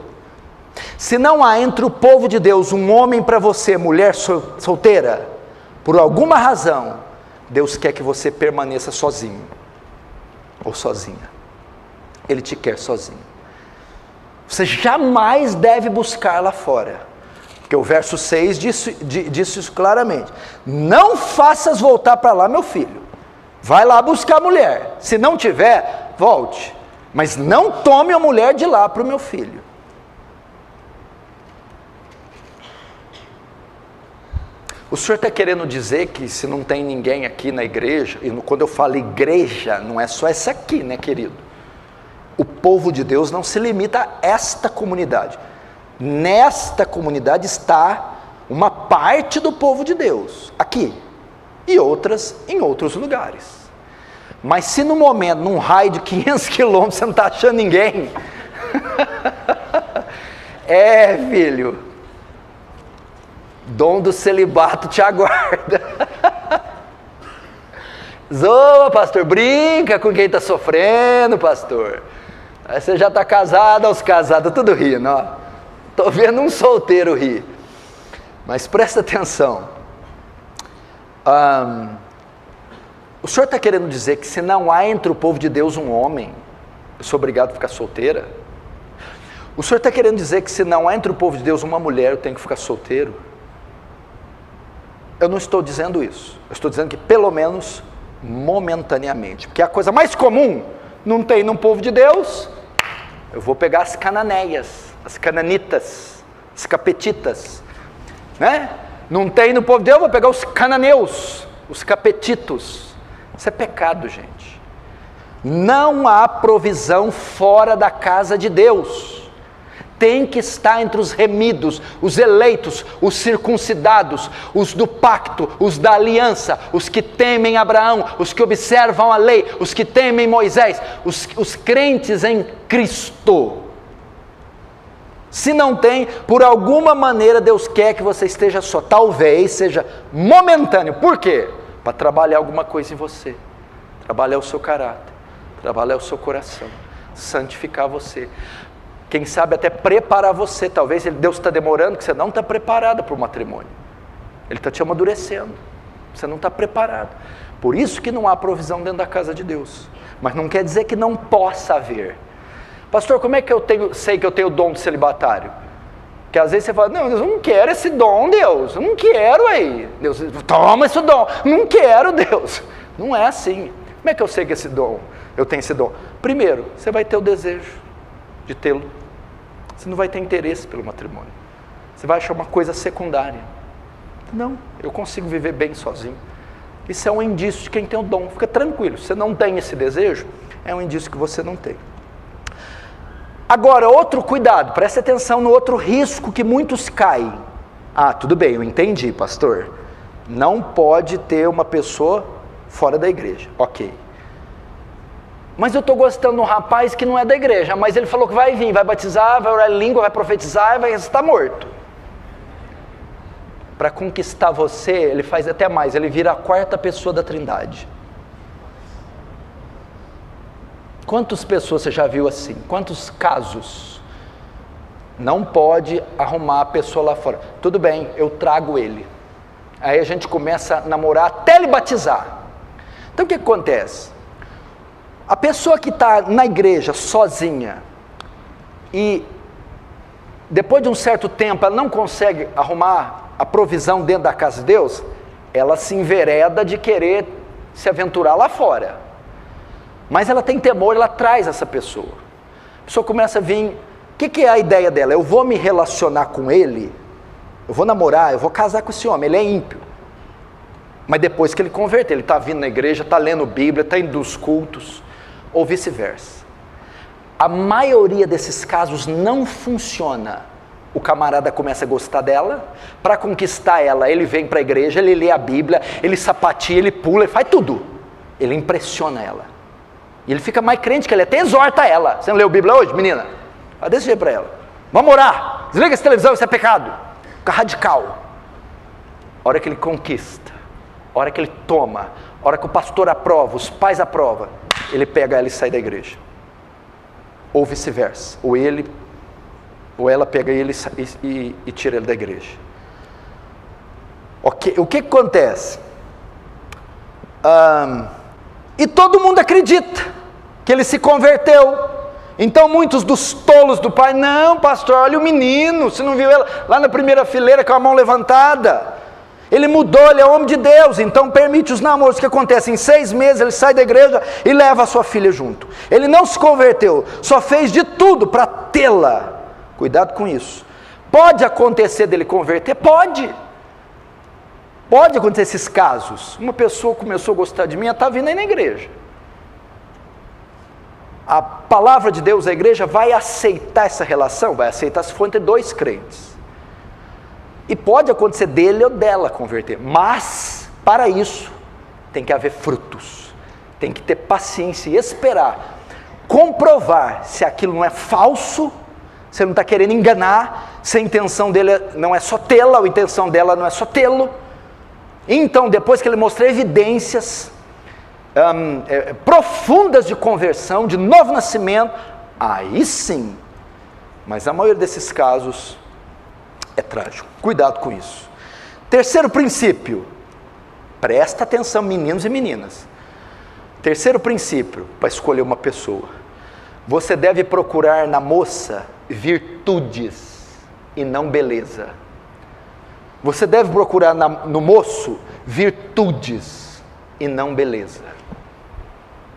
se não há entre o povo de Deus um homem para você, mulher solteira, por alguma razão, Deus quer que você permaneça sozinho ou sozinha. Ele te quer sozinho. Você jamais deve buscar lá fora. Porque o verso 6 disse isso claramente. Não faças voltar para lá meu filho. Vai lá buscar a mulher. Se não tiver, volte. Mas não tome a mulher de lá para o meu filho. O senhor está querendo dizer que se não tem ninguém aqui na igreja, e quando eu falo igreja, não é só essa aqui, né, querido? O povo de Deus não se limita a esta comunidade. Nesta comunidade está uma parte do povo de Deus, aqui, e outras em outros lugares. Mas se no momento, num raio de 500 quilômetros, você não está achando ninguém, filho, dom do celibato te aguarda. Zoa, pastor, brinca com quem está sofrendo, pastor. Aí você já está casado, os casados tudo rindo, ó. Estou vendo um solteiro rir. Mas presta atenção. O senhor está querendo dizer que se não há entre o povo de Deus um homem, eu sou obrigado a ficar solteira? O senhor está querendo dizer que se não há entre o povo de Deus uma mulher, eu tenho que ficar solteiro? Eu não estou dizendo isso. Eu estou dizendo que pelo menos momentaneamente. Porque a coisa mais comum, não tem no povo de Deus, eu vou pegar as cananeias, as cananitas, as capetitas, né? Não tem no povo de Deus, eu vou pegar os cananeus, os capetitos. Isso é pecado, gente. Não há provisão fora da casa de Deus. Tem que estar entre os remidos, os eleitos, os circuncidados, os do pacto, os da aliança, os que temem Abraão, os que observam a lei, os que temem Moisés, os crentes em Cristo. Se não tem, por alguma maneira Deus quer que você esteja só. Talvez seja momentâneo. Por quê? Para trabalhar alguma coisa em você. Trabalhar o seu caráter, trabalhar o seu coração, santificar você. Quem sabe até preparar você. Talvez Deus está demorando, que você não está preparada para o matrimônio. Ele está te amadurecendo. Você não está preparado. Por isso que não há provisão dentro da casa de Deus. Mas não quer dizer que não possa haver. Pastor, como é que sei que eu tenho o dom de celibatário? Porque às vezes você fala, não, eu não quero esse dom, Deus. Eu não quero aí. Deus, toma esse dom. Não quero, Deus. Não é assim. Como é que eu sei que eu tenho esse dom? Primeiro, você vai ter o desejo de tê-lo. Você não vai ter interesse pelo matrimônio. Você vai achar uma coisa secundária. Não, eu consigo viver bem sozinho. Isso é um indício de quem tem o dom. Fica tranquilo, se você não tem esse desejo, é um indício que você não tem. Agora, outro cuidado, preste atenção no outro risco que muitos caem. Ah, tudo bem, eu entendi, pastor. Não pode ter uma pessoa fora da igreja. Ok. Mas eu estou gostando de um rapaz que não é da igreja, mas ele falou que vai vir, vai batizar, vai orar em língua, vai profetizar e vai estar morto. Para conquistar você, ele faz até mais, ele vira a quarta pessoa da Trindade. Quantas pessoas você já viu assim? Quantos casos? Não pode arrumar a pessoa lá fora. Tudo bem, eu trago ele. Aí a gente começa a namorar até ele batizar. Então o que acontece? A pessoa que está na igreja sozinha e depois de um certo tempo ela não consegue arrumar a provisão dentro da casa de Deus, ela se envereda de querer se aventurar lá fora. Mas ela tem temor, ela traz essa pessoa. A pessoa começa a vir, o que é a ideia dela? Eu vou me relacionar com ele, eu vou namorar, eu vou casar com esse homem, ele é ímpio. Mas depois que ele converter, ele está vindo na igreja, está lendo Bíblia, está indo dos cultos, ou vice-versa. A maioria desses casos não funciona. O camarada começa a gostar dela, para conquistar ela, ele vem para a igreja, ele lê a Bíblia, ele sapatia, ele pula, ele faz tudo. Ele impressiona ela. E ele fica mais crente que ele até exorta ela. Você não leu a Bíblia hoje, menina? Fala desse jeito para ela. Vamos orar. Desliga essa televisão, isso é pecado. Fica radical. A hora que ele conquista, a hora que ele toma, a hora que o pastor aprova, os pais aprovam, ele pega ela e sai da igreja. Ou vice-versa. Ou ela pega ele e tira ele da igreja. Okay. O que acontece? E todo mundo acredita que ele se converteu. Então muitos dos tolos do pai, não pastor, olha o menino, você não viu ela lá na primeira fileira com a mão levantada? Ele mudou, ele é homem de Deus, então permite os namoros. O que acontece? Em 6 meses ele sai da igreja e leva a sua filha junto. Ele não se converteu, só fez de tudo para tê-la. Cuidado com isso. Pode acontecer dele converter? Pode. Pode acontecer esses casos. Uma pessoa começou a gostar de mim, ela está vindo aí na igreja. A palavra de Deus, a igreja vai aceitar essa relação? Vai aceitar se for entre 2 crentes. E pode acontecer dele ou dela converter. Mas, para isso, tem que haver frutos. Tem que ter paciência e esperar. Comprovar se aquilo não é falso, se ele não está querendo enganar, se a intenção dele não é só tê-la, ou a intenção dela não é só tê-lo. Então, depois que ele mostrar evidências profundas de conversão, de novo nascimento, aí sim. Mas a maioria desses casos é trágico. Cuidado com isso. Terceiro princípio. Presta atenção, meninos e meninas. Terceiro princípio para escolher uma pessoa. Você deve procurar na moça virtudes e não beleza. Você deve procurar no moço virtudes e não beleza.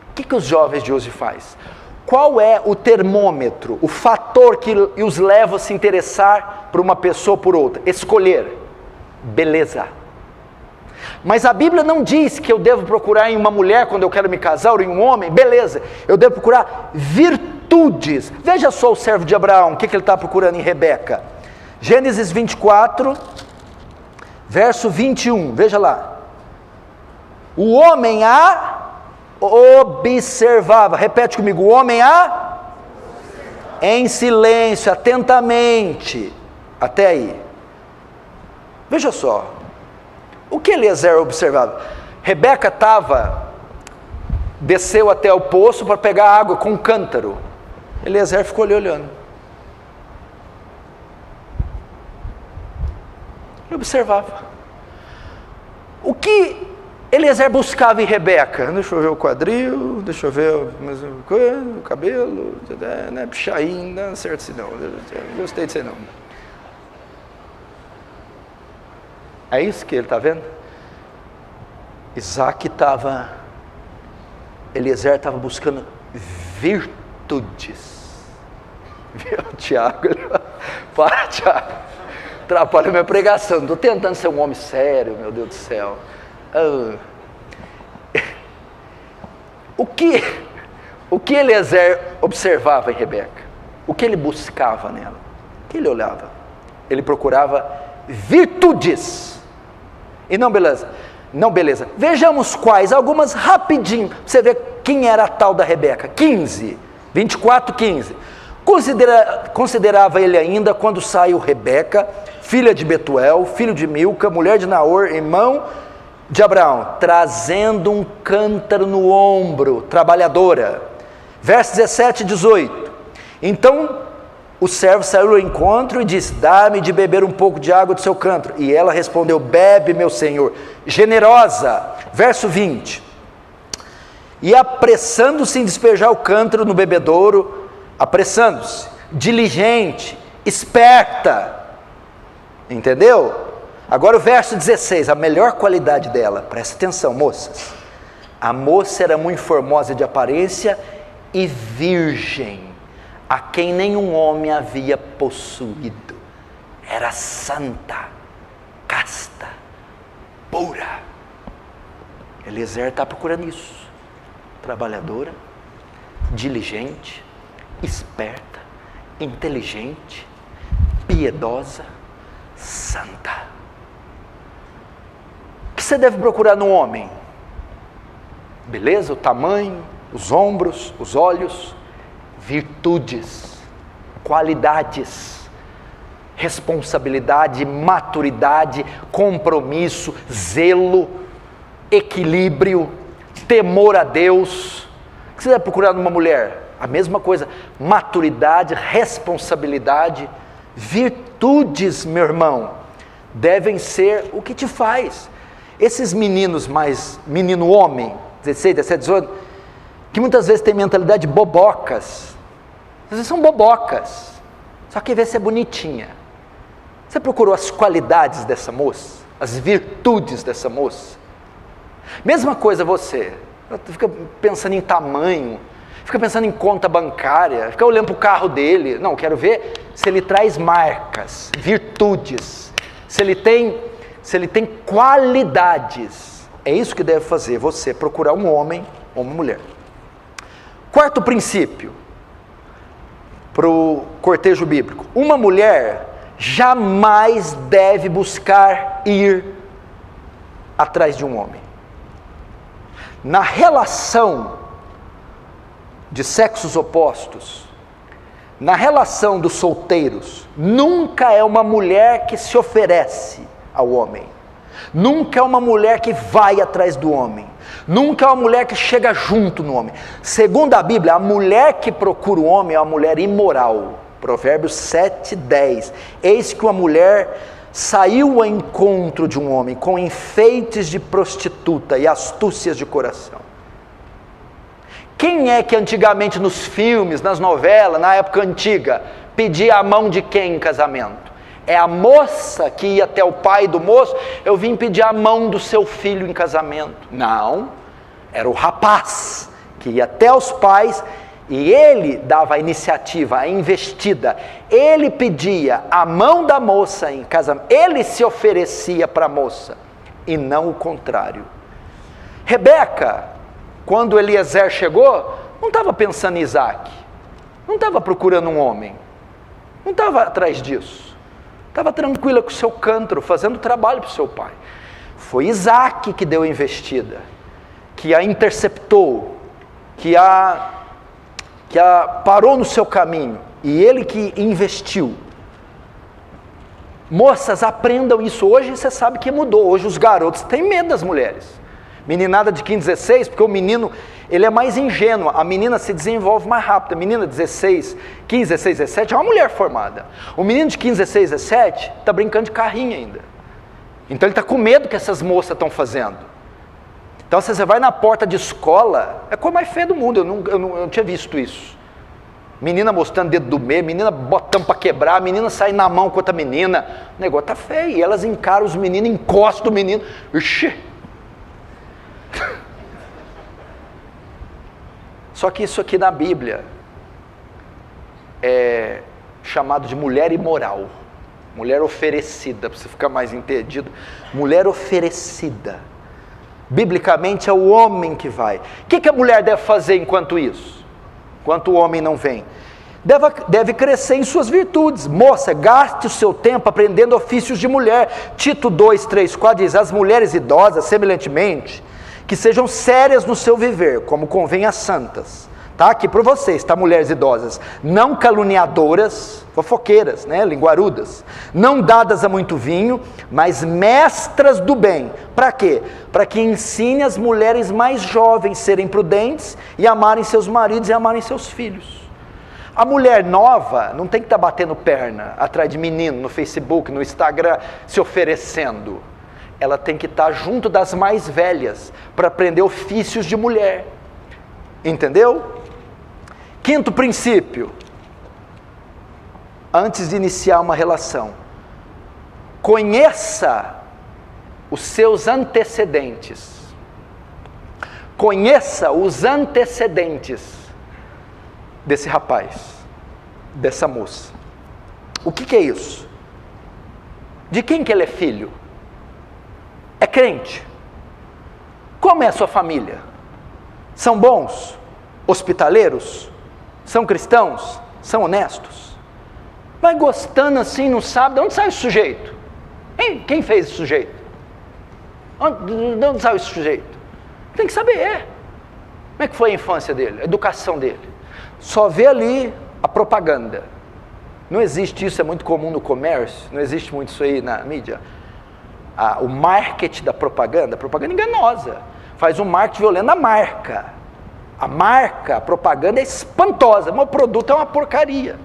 O que os jovens de hoje fazem? Qual é o termômetro, o fator que os leva a se interessar por uma pessoa ou por outra? Escolher beleza. Mas a Bíblia não diz que eu devo procurar em uma mulher quando eu quero me casar, ou em um homem, beleza. Eu devo procurar virtudes. Veja só o servo de Abraão, o que ele está procurando em Rebeca. Gênesis 24, verso 21, veja lá. O homem a observava, repete comigo, o homem a em silêncio, atentamente, até aí. Veja só, o que Eliezer observava? Rebeca desceu até o poço para pegar água com um cântaro. Eliezer ficou ali olhando. Ele observava. O que Eliezer buscava em Rebeca? Deixa eu ver o quadril, deixa eu ver o cabelo, não é pichain, não é certo assim não, gostei disso aí não. É isso que ele está vendo? Eliezer estava buscando virtudes. Viu, Tiago? Para, Tiago. Atrapalha a minha pregação. Estou tentando ser um homem sério, meu Deus do céu. O que Eliezer observava em Rebeca? O que ele buscava nela? O que ele olhava? Ele procurava virtudes e não beleza. Não beleza. Vejamos quais, algumas rapidinho, para você ver quem era a tal da Rebeca. 24:15. Considerava ele ainda quando saiu Rebeca, filha de Betuel, filho de Milca, mulher de Naor, irmão de Abraão, trazendo um cântaro no ombro, trabalhadora. Versos 17 e 18. Então o servo saiu ao encontro e disse: dá-me de beber um pouco de água do seu cântaro. E ela respondeu: bebe, meu senhor. Generosa. Verso 20. E apressando-se em despejar o cântaro no bebedouro, apressando-se, diligente, esperta. Entendeu? Agora o verso 16, a melhor qualidade dela. Presta atenção, moças. A moça era muito formosa de aparência e virgem, a quem nenhum homem havia possuído. Era santa, casta, pura. Eliezer está procurando isso. Trabalhadora, diligente, esperta, inteligente, piedosa, santa. O que você deve procurar no homem? Beleza, o tamanho, os ombros, os olhos. Virtudes, qualidades, responsabilidade, maturidade, compromisso, zelo, equilíbrio, temor a Deus. O que você deve procurar numa mulher? A mesma coisa, maturidade, responsabilidade, virtudes, meu irmão, devem ser o que te faz. Esses meninos menino homem, 16, 17, 18, que muitas vezes têm mentalidade bobocas. Às vezes são bobocas, só que vê se é bonitinha. Você procurou as qualidades dessa moça? As virtudes dessa moça? Mesma coisa você, fica pensando em tamanho, fica pensando em conta bancária, fica olhando para o carro dele. Não, quero ver se ele traz marcas, virtudes, se ele tem qualidades. É isso que deve fazer você, procurar um homem ou uma mulher. Quarto princípio, para o cortejo bíblico: uma mulher jamais deve buscar ir atrás de um homem. Na relação de sexos opostos, na relação dos solteiros, nunca é uma mulher que se oferece ao homem, nunca é uma mulher que vai atrás do homem, nunca é uma mulher que chega junto no homem. Segundo a Bíblia, a mulher que procura o homem é uma mulher imoral. Provérbios 7:10. Eis que uma mulher saiu ao encontro de um homem com enfeites de prostituta e astúcias de coração. Quem é que antigamente nos filmes, nas novelas, na época antiga, pedia a mão de quem em casamento? É a moça que ia até o pai do moço, eu vim pedir a mão do seu filho em casamento. Não, era o rapaz que ia até os pais e ele dava a iniciativa, a investida. Ele pedia a mão da moça em casamento, ele se oferecia para a moça e não o contrário. Rebeca, quando Eliezer chegou, não estava pensando em Isaac, não estava procurando um homem, não estava atrás disso. Estava tranquila com o seu cântaro, fazendo trabalho para o seu pai. Foi Isaac que deu a investida, que a interceptou, que a parou no seu caminho, e ele que investiu. Moças, aprendam isso. Hoje você sabe que mudou, hoje os garotos têm medo das mulheres. Meninada de 15, 16, porque o menino, ele é mais ingênuo, a menina se desenvolve mais rápido. A menina de 16, 15, 16, 17 é uma mulher formada. O menino de 15, 16, 17 está brincando de carrinho ainda. Então ele está com medo que essas moças estão fazendo. Então se você vai na porta de escola, é a coisa mais feia do mundo, eu não tinha visto isso. Menina mostrando dedo do meio, menina botando para quebrar, menina sai na mão com outra menina, o negócio está feio, e elas encaram os meninos, encostam o menino, ixi. Só que isso aqui na Bíblia é chamado de mulher imoral, mulher oferecida, para você ficar mais entendido, mulher oferecida. Biblicamente é o homem que vai. O que a mulher deve fazer enquanto isso? Enquanto o homem não vem? Deve crescer em suas virtudes. Moça, gaste o seu tempo aprendendo ofícios de mulher. Tito 2, 3, 4 diz, as mulheres idosas, semelhantemente, que sejam sérias no seu viver, como convém às santas. Tá aqui para vocês, tá, mulheres idosas, não caluniadoras, fofoqueiras, né, linguarudas, não dadas a muito vinho, mas mestras do bem. Para quê? Para que ensine as mulheres mais jovens serem prudentes e amarem seus maridos e amarem seus filhos. A mulher nova não tem que estar batendo perna atrás de menino no Facebook, no Instagram, se oferecendo. Ela tem que estar junto das mais velhas para aprender ofícios de mulher. Entendeu? Quinto princípio. Antes de iniciar uma relação, conheça os seus antecedentes. Conheça os antecedentes desse rapaz, dessa moça. O que é isso? De quem que ele é filho? É crente? Como é a sua família? São bons? Hospitaleiros? São cristãos? São honestos? Vai gostando assim, não sabe? De onde sai esse sujeito? Hein? Quem fez esse sujeito? De onde sai esse sujeito? Tem que saber. Como é que foi a infância dele? A educação dele? Só vê ali a propaganda. Não existe isso, é muito comum no comércio, não existe muito isso aí na mídia. O marketing da propaganda, propaganda enganosa, faz um marketing violento na marca. A marca, a propaganda é espantosa, mas o produto é uma porcaria.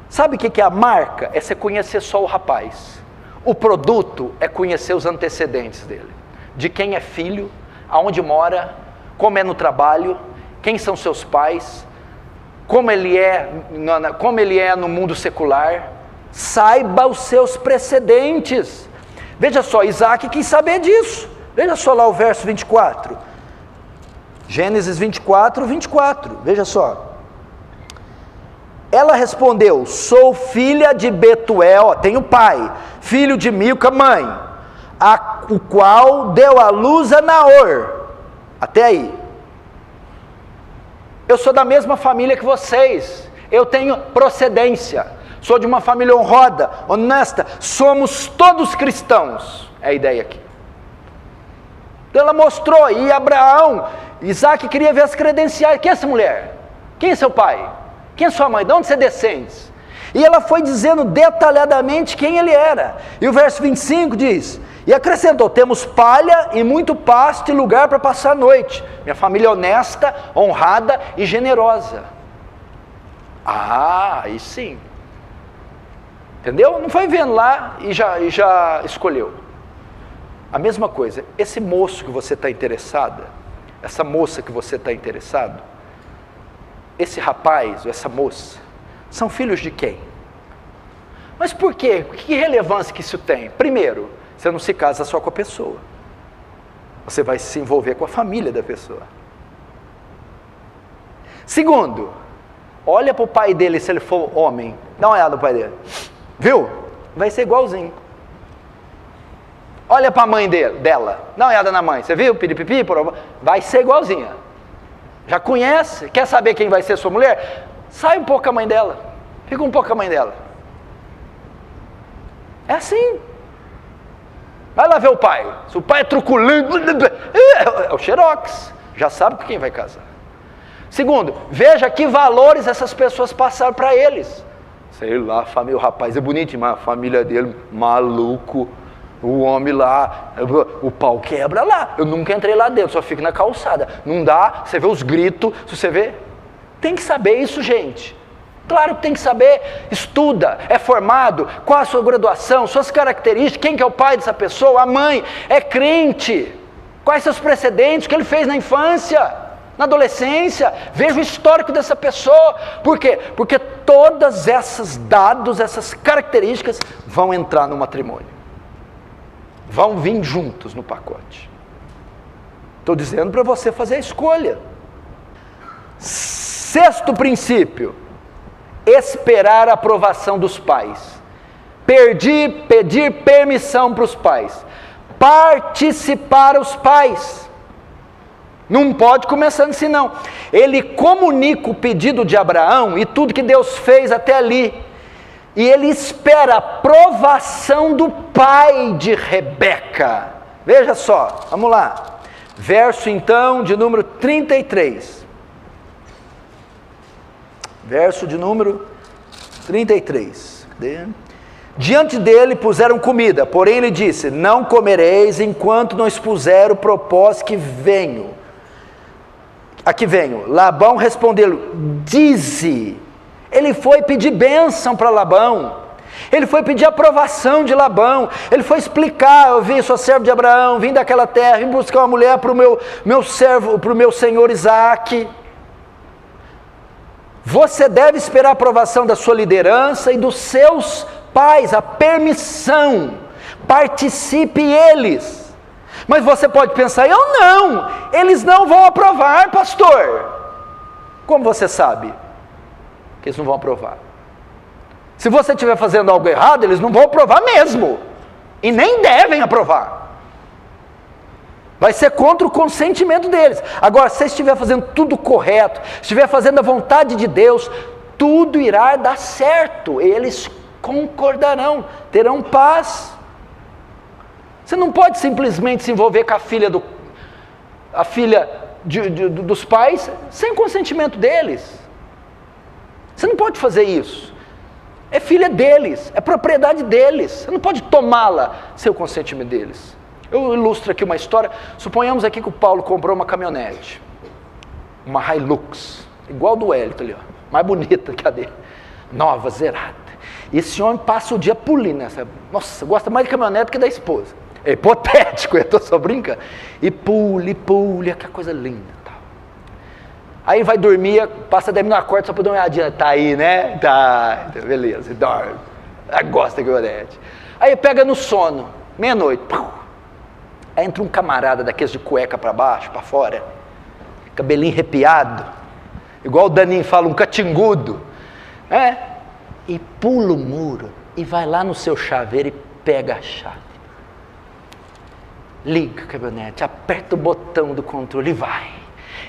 Sabe o que é a marca? É você conhecer só o rapaz. O produto é conhecer os antecedentes dele. De quem é filho, aonde mora, como é no trabalho, quem são seus pais, como ele é no mundo secular. Saiba os seus precedentes. Veja só, Isaac quis saber disso. Veja só lá o verso 24. Gênesis 24, 24. Veja só. Ela respondeu, sou filha de Betuel, tenho pai, filho de Milca, mãe, o qual deu à luz a Naor. Até aí. Eu sou da mesma família que vocês, eu tenho procedência, sou de uma família honrada, honesta, somos todos cristãos, é a ideia aqui. Então ela mostrou, e Abraão, Isaac queria ver as credenciais. Quem é essa mulher? Quem é seu pai? Quem é sua mãe? De onde você descende? E ela foi dizendo detalhadamente quem ele era. E o verso 25 diz, e acrescentou, temos palha e muito pasto e lugar para passar a noite. Minha família é honesta, honrada e generosa. Aí sim. Entendeu? Não foi vendo lá e já escolheu. A mesma coisa, esse moço que você está interessada, essa moça que você está interessado, esse rapaz ou essa moça, são filhos de quem? Mas por quê? Que relevância que isso tem? Primeiro, você não se casa só com a pessoa. Você vai se envolver com a família da pessoa. Segundo, olha para o pai dele, se ele for homem. Dá uma olhada no pai dele. Viu? Vai ser igualzinho. Olha para a mãe dela. Dá uma olhada na mãe. Você viu? Piripipi, vai ser igualzinha. Já conhece? Quer saber quem vai ser sua mulher? Sai um pouco com a mãe dela. Fica um pouco com a mãe dela. É assim. Vai lá ver o pai. Se o pai é truculento, é o xerox. Já sabe com quem vai casar. Segundo, veja que valores essas pessoas passaram para eles. Sei lá, o rapaz é bonito, mas a família dele, maluco. O homem lá, o pau quebra lá. Eu nunca entrei lá dentro, só fico na calçada. Não dá, você vê os gritos, se você vê. Tem que saber isso, gente. Claro que tem que saber, estuda, é formado, qual a sua graduação, suas características, quem que é o pai dessa pessoa, a mãe, é crente, quais seus precedentes, o que ele fez na infância, na adolescência, veja o histórico dessa pessoa. Por quê? Porque todas esses dados, essas características vão entrar no matrimônio, vão vir juntos no pacote. Estou dizendo para você fazer a escolha. Sexto princípio, esperar a aprovação dos pais. Pedir permissão para os pais. Participar os pais. Não pode começando assim não. Ele comunica o pedido de Abraão e tudo que Deus fez até ali. E ele espera a aprovação do pai de Rebeca. Veja só, vamos lá. Verso então de número 33. Verso de número 33. Cadê? Diante dele puseram comida, porém ele disse: não comereis enquanto não expuser o propósito que venho. Aqui venho. Labão respondeu: dize. Ele foi pedir bênção para Labão. Ele foi pedir aprovação de Labão. Ele foi explicar: eu vim, sou servo de Abraão, vim daquela terra, vim buscar uma mulher para o meu servo, para o meu senhor Isaque. Você deve esperar a aprovação da sua liderança e dos seus pais, a permissão. Participe eles. Mas você pode pensar: eu não, eles não vão aprovar, pastor. Como você sabe que eles não vão aprovar? Se você estiver fazendo algo errado, eles não vão aprovar mesmo. E nem devem aprovar. Vai ser contra o consentimento deles. Agora, se você estiver fazendo tudo correto, estiver fazendo a vontade de Deus, tudo irá dar certo. Eles concordarão, terão paz. Você não pode simplesmente se envolver com a filha dos pais sem o consentimento deles. Você não pode fazer isso. É filha deles, é propriedade deles. Você não pode tomá-la sem o consentimento deles. Eu ilustro aqui uma história. Suponhamos aqui que o Paulo comprou uma caminhonete, uma Hilux, igual do Wellington ali, ó, mais bonita que a dele, nova, zerada. E esse homem passa o dia pulindo nessa. Nossa, gosta mais de caminhonete que da esposa. É hipotético, eu estou só brincando. E pule, que coisa linda. Tal. Aí vai dormir, passa 10 minutos na corda só para dar uma olhadinha. Tá aí, né? Tá, beleza, e dorme. Gosta da caminhonete. Aí pega no sono, meia-noite. Aí entra um camarada daqueles de cueca para baixo, para fora, cabelinho arrepiado, igual o Daninho fala, um catingudo, e pula o muro, e vai lá no seu chaveiro e pega a chave. Liga a caminhonete, aperta o botão do controle e vai.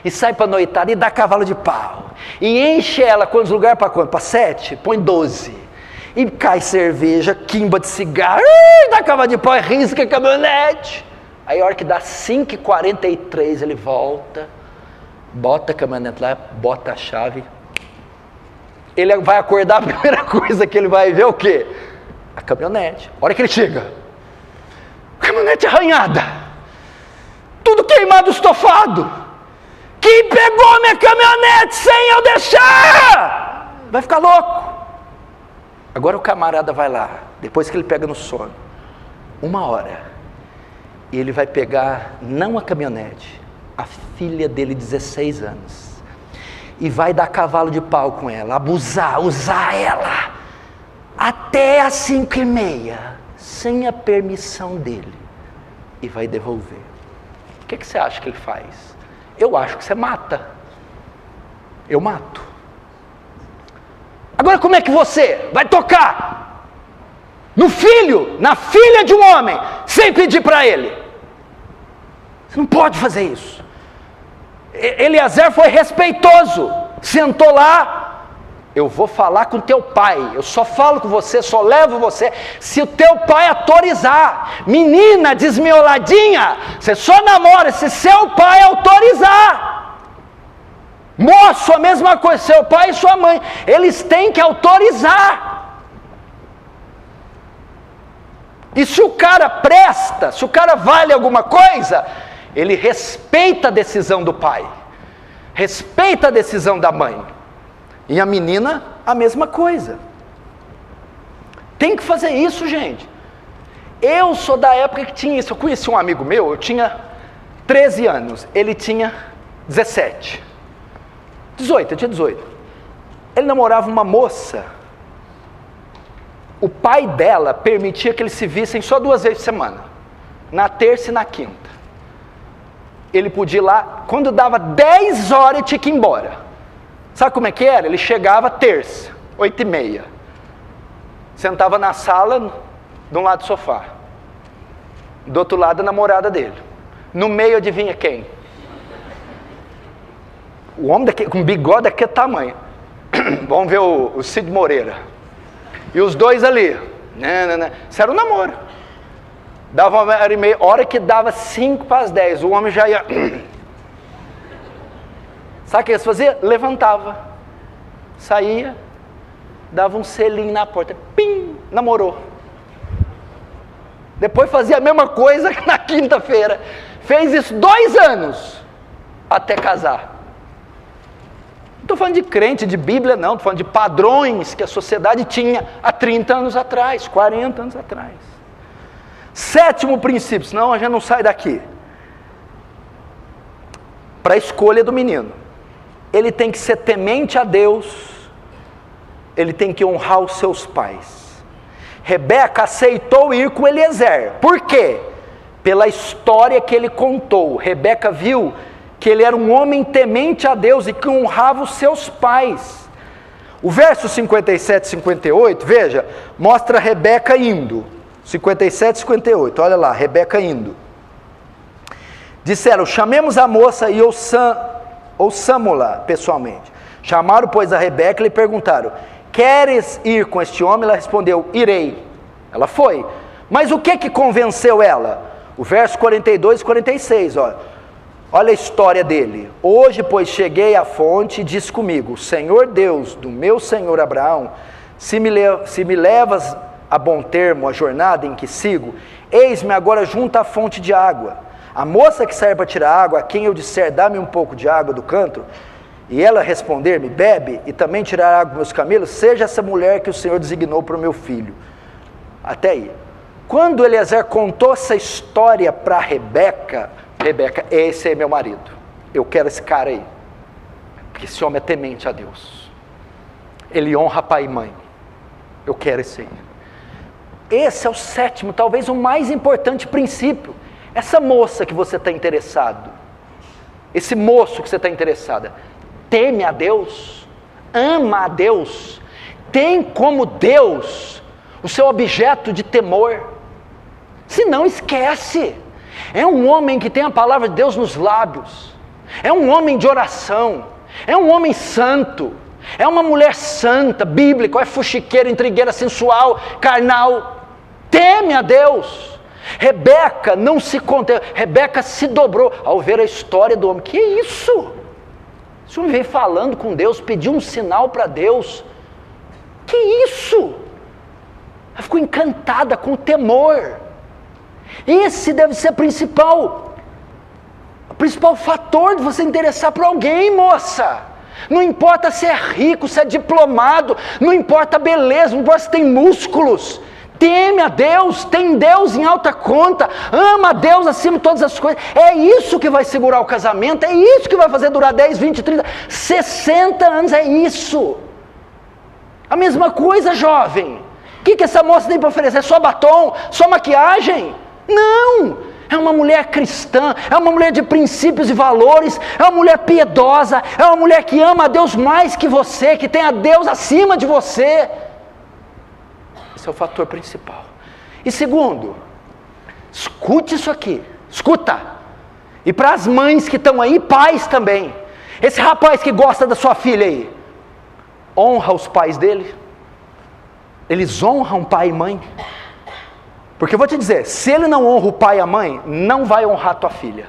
E sai para noitada e dá cavalo de pau. E enche ela, quantos lugares para quanto? Para 7? Põe 12. E cai cerveja, quimba de cigarro, dá cavalo de pau e risca a caminhonete. Aí a hora que dá 5h43 ele volta, bota a caminhonete lá, bota a chave. Ele vai acordar, a primeira coisa que ele vai ver é o quê? A caminhonete. A hora que ele chega, caminhonete arranhada, tudo queimado, estofado. Quem pegou minha caminhonete sem eu deixar? Vai ficar louco. Agora o camarada vai lá, depois que ele pega no sono, 1 hora. E ele vai pegar, não a caminhonete, a filha dele, 16 anos. E vai dar cavalo de pau com ela, abusar, usar ela. até às 5h30, sem a permissão dele, e vai devolver. O que você acha que ele faz? Eu acho que você mata. Eu mato. Agora como é que você vai tocar no filho, na filha de um homem, sem pedir para ele? Você não pode fazer isso. Eliezer foi respeitoso, sentou lá. Eu vou falar com teu pai, eu só falo com você, só levo você, se o teu pai autorizar. Menina desmioladinha, você só namora se seu pai autorizar. Moço, a mesma coisa, seu pai e sua mãe, eles têm que autorizar. E se o cara presta, se o cara vale alguma coisa, ele respeita a decisão do pai, respeita a decisão da mãe. E a menina, a mesma coisa. Tem que fazer isso, gente. Eu sou da época que tinha isso. Eu conheci um amigo meu, eu tinha 13 anos, ele tinha 17. 18, eu tinha 18. Ele namorava uma moça. O pai dela permitia que eles se vissem só 2 vezes por semana, na terça e na quinta. Ele podia ir lá, quando dava 10 horas ele tinha que ir embora. Sabe como é que era? Ele chegava terça, 8h30. Sentava na sala, de um lado do sofá. Do outro lado a namorada dele. No meio, adivinha quem? O homem com bigode daquele tamanho. Vamos ver o Cid Moreira. E os dois ali. Isso era um namoro. Dava 1h30, hora que dava 5:10, o homem já ia... Sabe o que eles faziam? Levantava, saía, dava um selinho na porta, pim, namorou. Depois fazia a mesma coisa na quinta-feira. Fez isso 2 anos, até casar. Não estou falando de crente, de Bíblia não, estou falando de padrões que a sociedade tinha há 30 anos atrás, 40 anos atrás. 7º princípio, senão a gente não sai daqui. Para a escolha do menino. Ele tem que ser temente a Deus, ele tem que honrar os seus pais. Rebeca aceitou ir com Eliezer. Por quê? Pela história que ele contou. Rebeca viu que ele era um homem temente a Deus e que honrava os seus pais. O verso 57 e 58, veja, mostra Rebeca indo. 57 e 58, olha lá, Rebeca indo. Disseram, chamemos a moça e ouçamo-la pessoalmente. Chamaram, pois, a Rebeca e lhe perguntaram, queres ir com este homem? Ela respondeu, irei. Ela foi. Mas o que convenceu ela? O verso 42 e 46, olha a história dele. Hoje, pois, cheguei à fonte e disse comigo, Senhor Deus do meu senhor Abraão, se me levas a bom termo a jornada em que sigo, eis-me agora junto à fonte de água. A moça que sair para tirar água, a quem eu disser, dá-me um pouco de água do cântaro, e ela responder-me, bebe, e também tirar água dos meus camelos, seja essa mulher que o Senhor designou para o meu filho. Até aí. Quando Eliezer contou essa história para Rebeca, esse é meu marido, eu quero esse cara aí, porque esse homem é temente a Deus, ele honra pai e mãe, eu quero esse aí. Esse é o 7º, talvez o mais importante princípio. Essa moça que você está interessado, esse moço que você está interessada, teme a Deus, ama a Deus, tem como Deus o seu objeto de temor. Se não, esquece. É um homem que tem a palavra de Deus nos lábios, é um homem de oração, é um homem santo, é uma mulher santa, bíblica, é fuxiqueira, intrigueira, sensual, carnal, teme a Deus. Rebeca não se conteve, Rebeca se dobrou ao ver a história do homem. Que isso? Esse homem veio falando com Deus, pediu um sinal para Deus. Que isso? Ela ficou encantada com o temor. Esse deve ser o principal fator de você interessar por alguém, moça. Não importa se é rico, se é diplomado, não importa a beleza, não importa se tem músculos. Teme a Deus, tem Deus em alta conta, ama a Deus acima de todas as coisas. É isso que vai segurar o casamento, é isso que vai fazer durar 10, 20, 30, 60 anos, é isso. A mesma coisa, jovem. O que essa moça tem para oferecer? Só batom? Só maquiagem? Não! É uma mulher cristã, é uma mulher de princípios e valores, é uma mulher piedosa, é uma mulher que ama a Deus mais que você, que tem a Deus acima de você. Esse é o fator principal. E segundo, escute isso aqui, escuta. E para as mães que estão aí, pais também. Esse rapaz que gosta da sua filha aí, honra os pais dele? Eles honram pai e mãe? Porque eu vou te dizer, se ele não honra o pai e a mãe, não vai honrar a tua filha.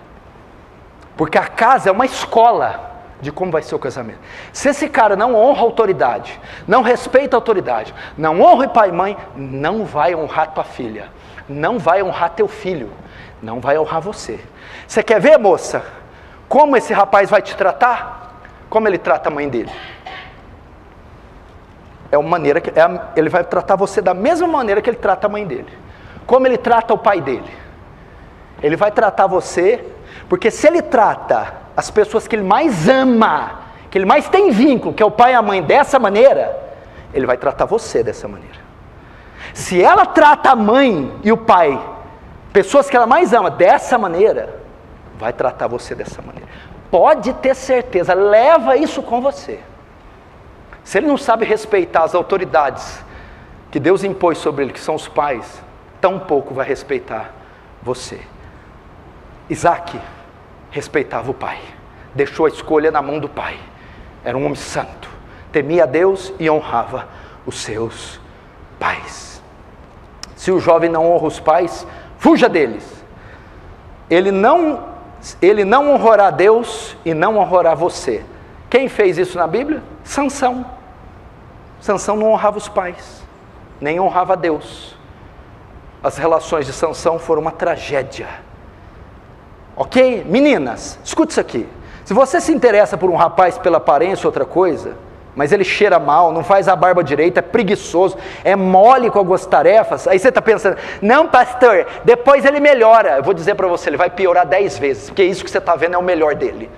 Porque a casa é uma escola de como vai ser o casamento. Se esse cara não honra a autoridade, não respeita a autoridade, não honra o pai e mãe, não vai honrar tua filha, não vai honrar teu filho, não vai honrar você. Você quer ver, moça, como esse rapaz vai te tratar? Como ele trata a mãe dele? Ele vai tratar você da mesma maneira que ele trata a mãe dele. Como ele trata o pai dele? Ele vai tratar você, porque se ele trata as pessoas que ele mais ama, que ele mais tem vínculo, que é o pai e a mãe, dessa maneira, ele vai tratar você dessa maneira. Se ela trata a mãe e o pai, pessoas que ela mais ama, dessa maneira, vai tratar você dessa maneira. Pode ter certeza, leva isso com você. Se ele não sabe respeitar as autoridades que Deus impôs sobre ele, que são os pais, tampouco vai respeitar você. Isaac respeitava o pai, deixou a escolha na mão do pai, era um homem santo, temia a Deus e honrava os seus pais. Se o jovem não honra os pais, fuja deles. Ele não honrará a Deus e não honrará você. Quem fez isso na Bíblia? Sansão. Sansão não honrava os pais, nem honrava a Deus. As relações de Sansão foram uma tragédia. Ok? Meninas, escute isso aqui. Se você se interessa por um rapaz pela aparência ou outra coisa, mas ele cheira mal, não faz a barba direito, é preguiçoso, é mole com algumas tarefas, aí você está pensando, não pastor, depois ele melhora. Eu vou dizer para você, ele vai piorar 10 vezes, porque isso que você está vendo é o melhor dele.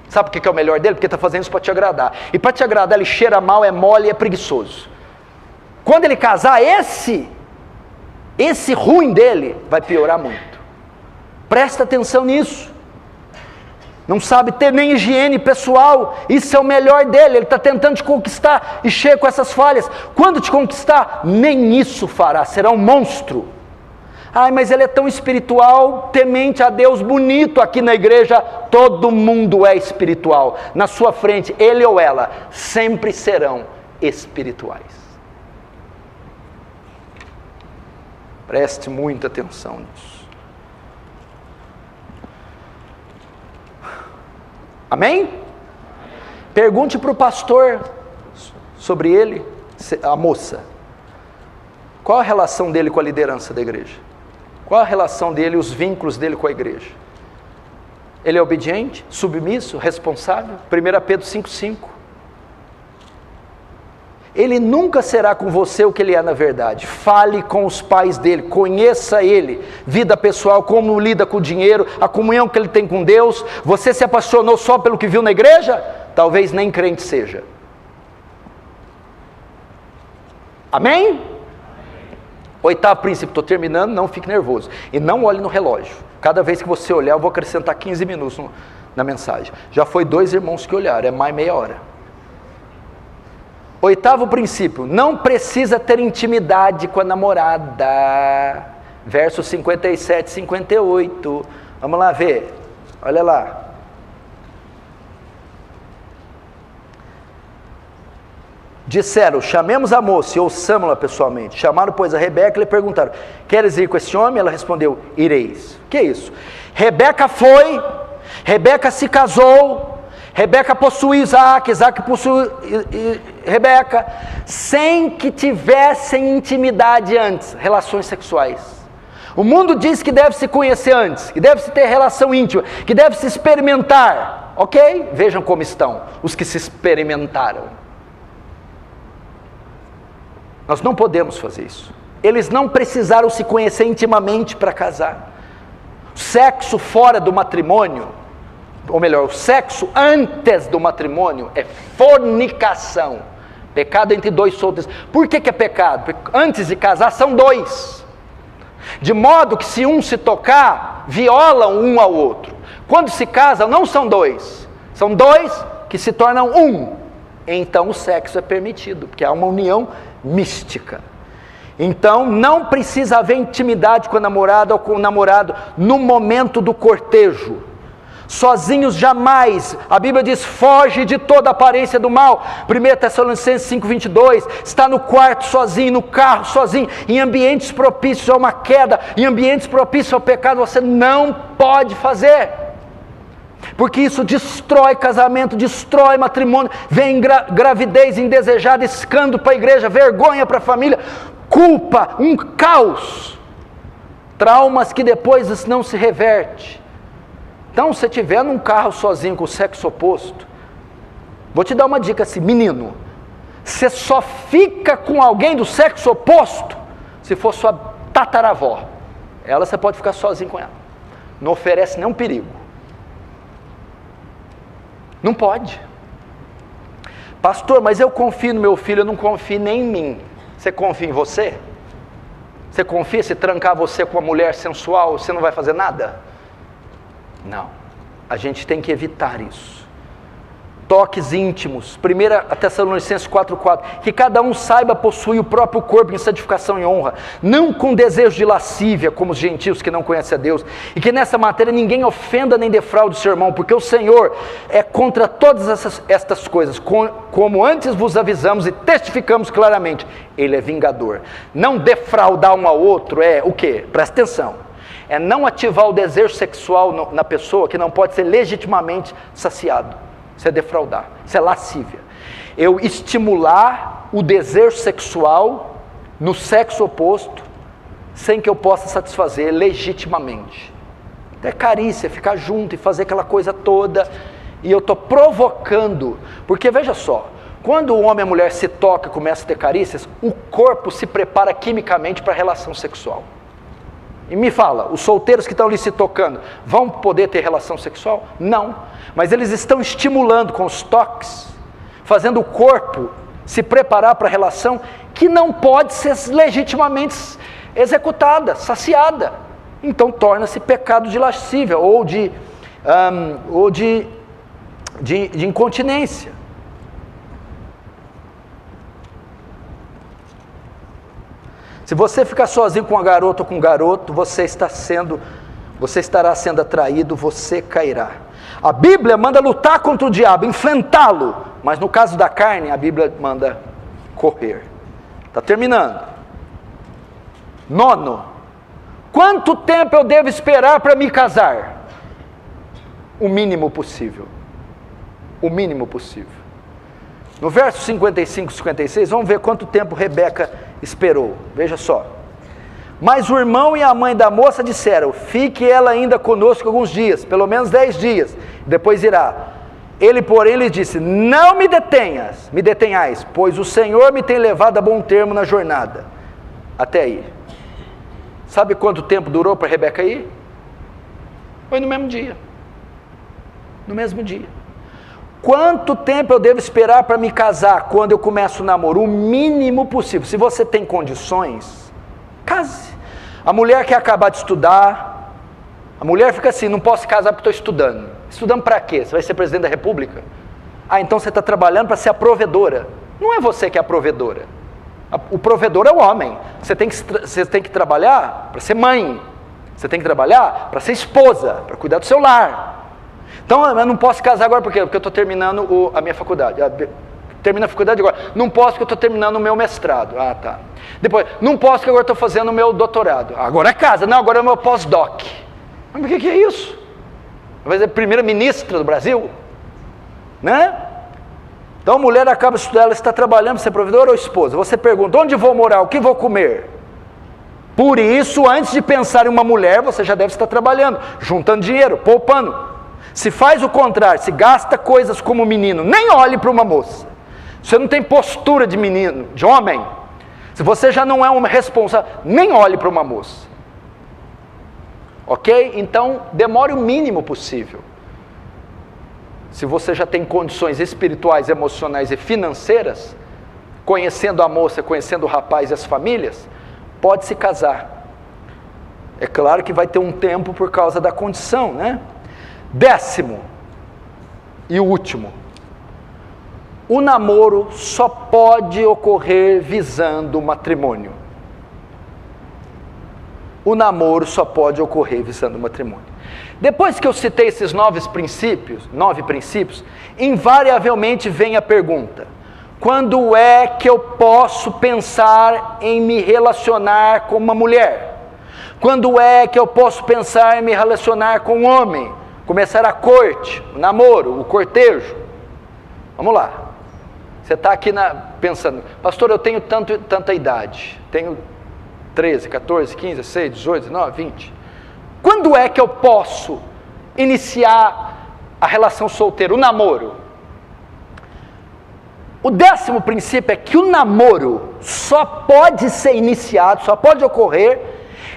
Sabe por que é o melhor dele? Porque está fazendo isso para te agradar. E para te agradar ele cheira mal, é mole e é preguiçoso. Quando ele casar, esse ruim dele vai piorar muito. Presta atenção nisso. Não sabe ter nem higiene pessoal, isso é o melhor dele, ele está tentando te conquistar e chega com essas falhas. Quando te conquistar, nem isso fará, será um monstro. Ai, mas ele é tão espiritual, temente a Deus, bonito aqui na igreja. Todo mundo é espiritual. Na sua frente, ele ou ela sempre serão espirituais. Preste muita atenção nisso. Amém? Pergunte para o pastor sobre ele, a moça. Qual a relação dele com a liderança da igreja? Qual a relação dele, os vínculos dele com a igreja? Ele é obediente, submisso, responsável? 1 Pedro 5,5. Ele nunca será com você o que ele é na verdade. Fale com os pais dele, conheça ele, vida pessoal, como lida com o dinheiro, a comunhão que ele tem com Deus. Você se apaixonou só pelo que viu na igreja? Talvez nem crente seja. Amém? Oitavo princípio, estou terminando, não fique nervoso. E não olhe no relógio. Cada vez que você olhar, eu vou acrescentar 15 minutos na mensagem. Já foi 2 irmãos que olharam, é mais meia hora. Oitavo princípio, não precisa ter intimidade com a namorada. Versos 57 e 58. Vamos lá ver. Olha lá. Disseram, chamemos a moça e ouçamo-la pessoalmente. Chamaram, pois, a Rebeca e lhe perguntaram, queres ir com esse homem? Ela respondeu, ireis. O que é isso? Rebeca foi, Rebeca se casou, Rebeca possuiu Isaac, Isaac possuiu Rebeca, sem que tivessem intimidade antes, relações sexuais. O mundo diz que deve se conhecer antes, que deve se ter relação íntima, que deve se experimentar. Ok? Vejam como estão os que se experimentaram. Nós não podemos fazer isso. Eles não precisaram se conhecer intimamente para casar. Sexo fora do matrimônio, ou melhor, o sexo antes do matrimônio é fornicação, Pecado entre dois solteiros. Por que é pecado? Porque antes de casar são dois. De modo que se um se tocar, violam um ao outro. Quando se casam, não são dois. São dois que se tornam um. Então o sexo é permitido, porque há uma união mística. Então não precisa haver intimidade com a namorada ou com o namorado no momento do cortejo. Sozinhos jamais, a Bíblia diz, foge de toda aparência do mal. 1 Tessalonicenses 5:22, está no quarto sozinho, no carro sozinho, em ambientes propícios a uma queda, em ambientes propícios ao pecado, você não pode fazer, porque isso destrói casamento, destrói matrimônio, vem gravidez indesejada, escândalo para a igreja, vergonha para a família, culpa, um caos, traumas que depois não se reverte. Então, se você estiver num carro sozinho com o sexo oposto, vou te dar uma dica assim, menino, você só fica com alguém do sexo oposto se for sua tataravó. Ela você pode ficar sozinho com ela, não oferece nenhum perigo. Não pode. Pastor, mas eu confio no meu filho, eu não confio nem em mim. Você confia em você? Você confia se trancar você com uma mulher sensual, você não vai fazer nada? Não, a gente tem que evitar isso. Toques íntimos, 1 Tessalonicenses 4:4, que cada um saiba possuir o próprio corpo em santificação e honra, não com desejo de lascívia, como os gentios que não conhecem a Deus, e que nessa matéria ninguém ofenda nem defraude o seu irmão, porque o Senhor é contra todas estas coisas, como antes vos avisamos e testificamos claramente, Ele é vingador. Não defraudar um ao outro é o quê? Presta atenção. É não ativar o desejo sexual na pessoa que não pode ser legitimamente saciado. Isso é defraudar, isso é lascívia. Eu estimular o desejo sexual no sexo oposto, sem que eu possa satisfazer legitimamente. É carícia, ficar junto e fazer aquela coisa toda, e eu estou provocando, porque veja só, quando o homem e a mulher se tocam e começam a ter carícias, o corpo se prepara quimicamente para a relação sexual. E me fala, os solteiros que estão ali se tocando, vão poder ter relação sexual? Não, mas eles estão estimulando com os toques, fazendo o corpo se preparar para a relação que não pode ser legitimamente executada, saciada. Então torna-se pecado de lascívia ou de incontinência. Se você ficar sozinho com uma garota ou com um garoto, você estará sendo atraído, você cairá. A Bíblia manda lutar contra o diabo, enfrentá-lo, mas no caso da carne, a Bíblia manda correr. Está terminando. 9. Quanto tempo eu devo esperar para me casar? O mínimo possível. O mínimo possível. No verso 55 e 56, vamos ver quanto tempo Rebeca esperou. Veja só. Mas o irmão e a mãe da moça disseram, fique ela ainda conosco alguns dias, pelo menos 10 dias, depois irá. Ele, porém, lhe disse, não me detenhais, pois o Senhor me tem levado a bom termo na jornada. Até aí. Sabe quanto tempo durou para Rebeca ir? Foi no mesmo dia. No mesmo dia. Quanto tempo eu devo esperar para me casar quando eu começo o namoro? O mínimo possível. Se você tem condições, case. A mulher quer acabar de estudar, a mulher fica assim, não posso casar porque estou estudando. Estudando para quê? Você vai ser presidente da república? Ah, então você está trabalhando para ser a provedora. Não é você que é a provedora. O provedor é o homem. Você tem que trabalhar para ser mãe. Você tem que trabalhar para ser esposa, para cuidar do seu lar. Então, eu não posso casar agora por quê? Porque eu estou terminando a minha faculdade. Termina a faculdade agora. Não posso porque eu estou terminando o meu mestrado. Ah, tá. Depois, não posso porque agora estou fazendo o meu doutorado. Agora é casa. Não, agora é o meu pós-doc. Mas o que é isso? Vai ser a primeira-ministra do Brasil? Né? Então, a mulher acaba de estudar, ela está trabalhando para ser provedora ou esposa. Você pergunta, onde vou morar? O que vou comer? Por isso, antes de pensar em uma mulher, você já deve estar trabalhando, juntando dinheiro, poupando. Se faz o contrário, se gasta coisas como menino, nem olhe para uma moça. Você não tem postura de menino, de homem. Se você já não é um responsável, nem olhe para uma moça. Ok? Então, demore o mínimo possível. Se você já tem condições espirituais, emocionais e financeiras, conhecendo a moça, conhecendo o rapaz e as famílias, pode se casar. É claro que vai ter um tempo por causa da condição, né? 10º e último. O namoro só pode ocorrer visando o matrimônio. O namoro só pode ocorrer visando o matrimônio. Depois que eu citei esses 9 princípios, invariavelmente vem a pergunta: quando é que eu posso pensar em me relacionar com uma mulher? Quando é que eu posso pensar em me relacionar com um homem? Começar a corte, o namoro, o cortejo. Vamos lá. Você está aqui pensando, pastor, eu tenho tanta idade, tenho 13, 14, 15, 16, 18, 19, 20. Quando é que eu posso iniciar a relação solteira, o namoro? O 10º princípio é que o namoro só pode ser iniciado, só pode ocorrer,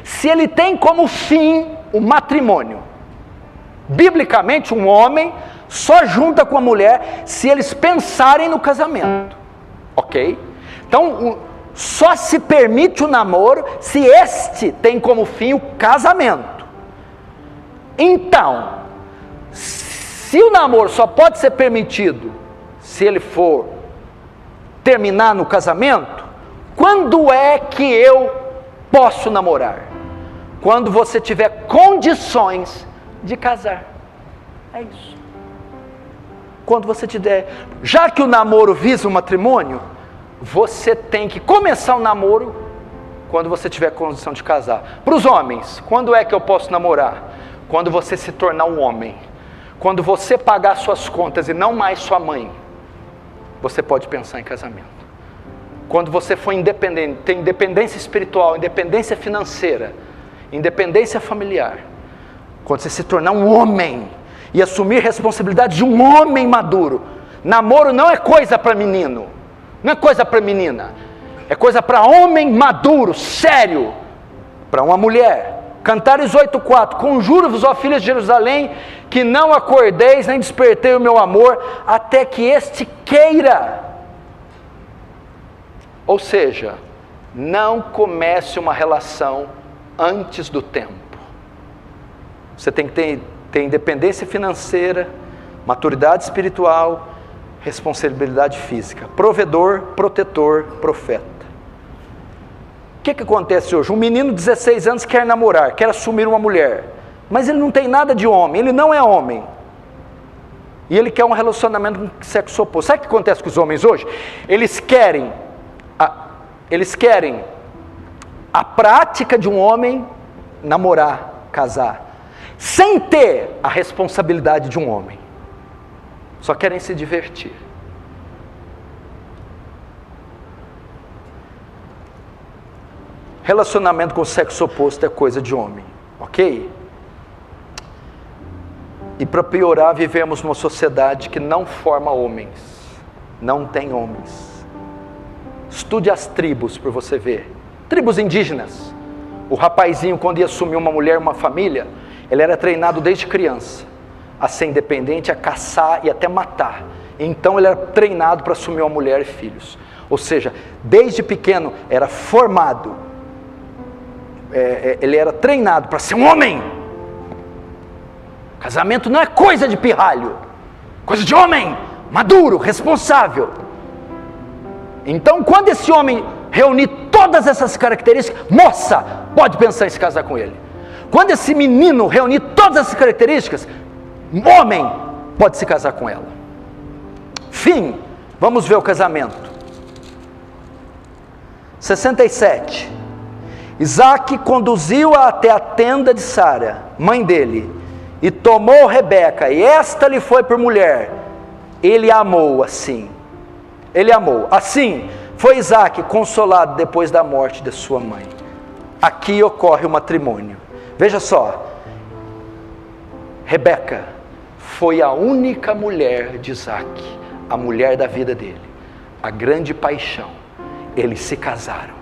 se ele tem como fim o matrimônio. Biblicamente, um homem só junta com a mulher se eles pensarem no casamento, ok? Então, só se permite o namoro se este tem como fim o casamento. Então, se o namoro só pode ser permitido se ele for terminar no casamento, quando é que eu posso namorar? Quando você tiver condições de casar. É isso. Quando você tiver, já que o namoro visa o matrimônio, você tem que começar o namoro quando você tiver condição de casar. Para os homens, quando é que eu posso namorar? Quando você se tornar um homem. Quando você pagar suas contas e não mais sua mãe, você pode pensar em casamento. Quando você for independente, tem independência espiritual, independência financeira, independência familiar. Quando você se tornar um homem e assumir responsabilidade de um homem maduro. Namoro não é coisa para menino, não é coisa para menina, é coisa para homem maduro, sério, para uma mulher. Cantares 8:4, conjuro-vos, ó filhas de Jerusalém, que não acordeis nem despertei o meu amor, até que este queira. Ou seja, não comece uma relação antes do tempo. Você tem que ter independência financeira, maturidade espiritual, responsabilidade física. Provedor, protetor, profeta. O que acontece hoje? Um menino de 16 anos quer namorar, quer assumir uma mulher, mas ele não tem nada de homem, ele não é homem. E ele quer um relacionamento com sexo oposto. Sabe o que acontece com os homens hoje? Eles querem a prática de um homem namorar, casar, sem ter a responsabilidade de um homem. Só querem se divertir. Relacionamento com o sexo oposto é coisa de homem, ok? E para piorar, vivemos numa sociedade que não forma homens, não tem homens. Estude as tribos para você ver. Tribos indígenas. O rapazinho, quando ia assumir uma mulher, uma família, ele era treinado desde criança a ser independente, a caçar e até matar. Então ele era treinado para assumir uma mulher e filhos. Ou seja, desde pequeno era formado, ele era treinado para ser um homem. Casamento não é coisa de pirralho, coisa de homem, maduro, responsável. Então quando esse homem reunir todas essas características, moça, pode pensar em se casar com ele. Quando esse menino reunir todas essas características, homem, pode se casar com ela. Fim, vamos ver o casamento. 67. Isaque conduziu-a até a tenda de Sara, mãe dele, e tomou Rebeca, e esta lhe foi por mulher. Ele a amou assim. Ele amou. Assim, foi Isaque consolado depois da morte de sua mãe. Aqui ocorre o matrimônio. Veja só. Rebeca foi a única mulher de Isaque, a mulher da vida dele, a grande paixão. Eles se casaram.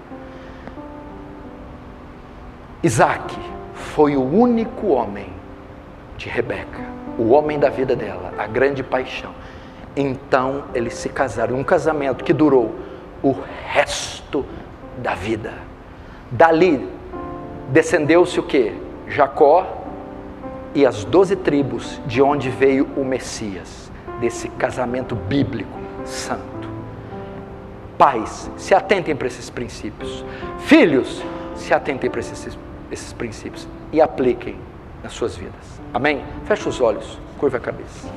Isaque foi o único homem de Rebeca, o homem da vida dela, a grande paixão. Então eles se casaram, um casamento que durou o resto da vida. Dali descendeu-se o quê? Jacó e as 12 tribos de onde veio o Messias, desse casamento bíblico santo. Pais, se atentem para esses princípios. Filhos, se atentem para esses princípios e apliquem nas suas vidas. Amém? Feche os olhos, curva a cabeça.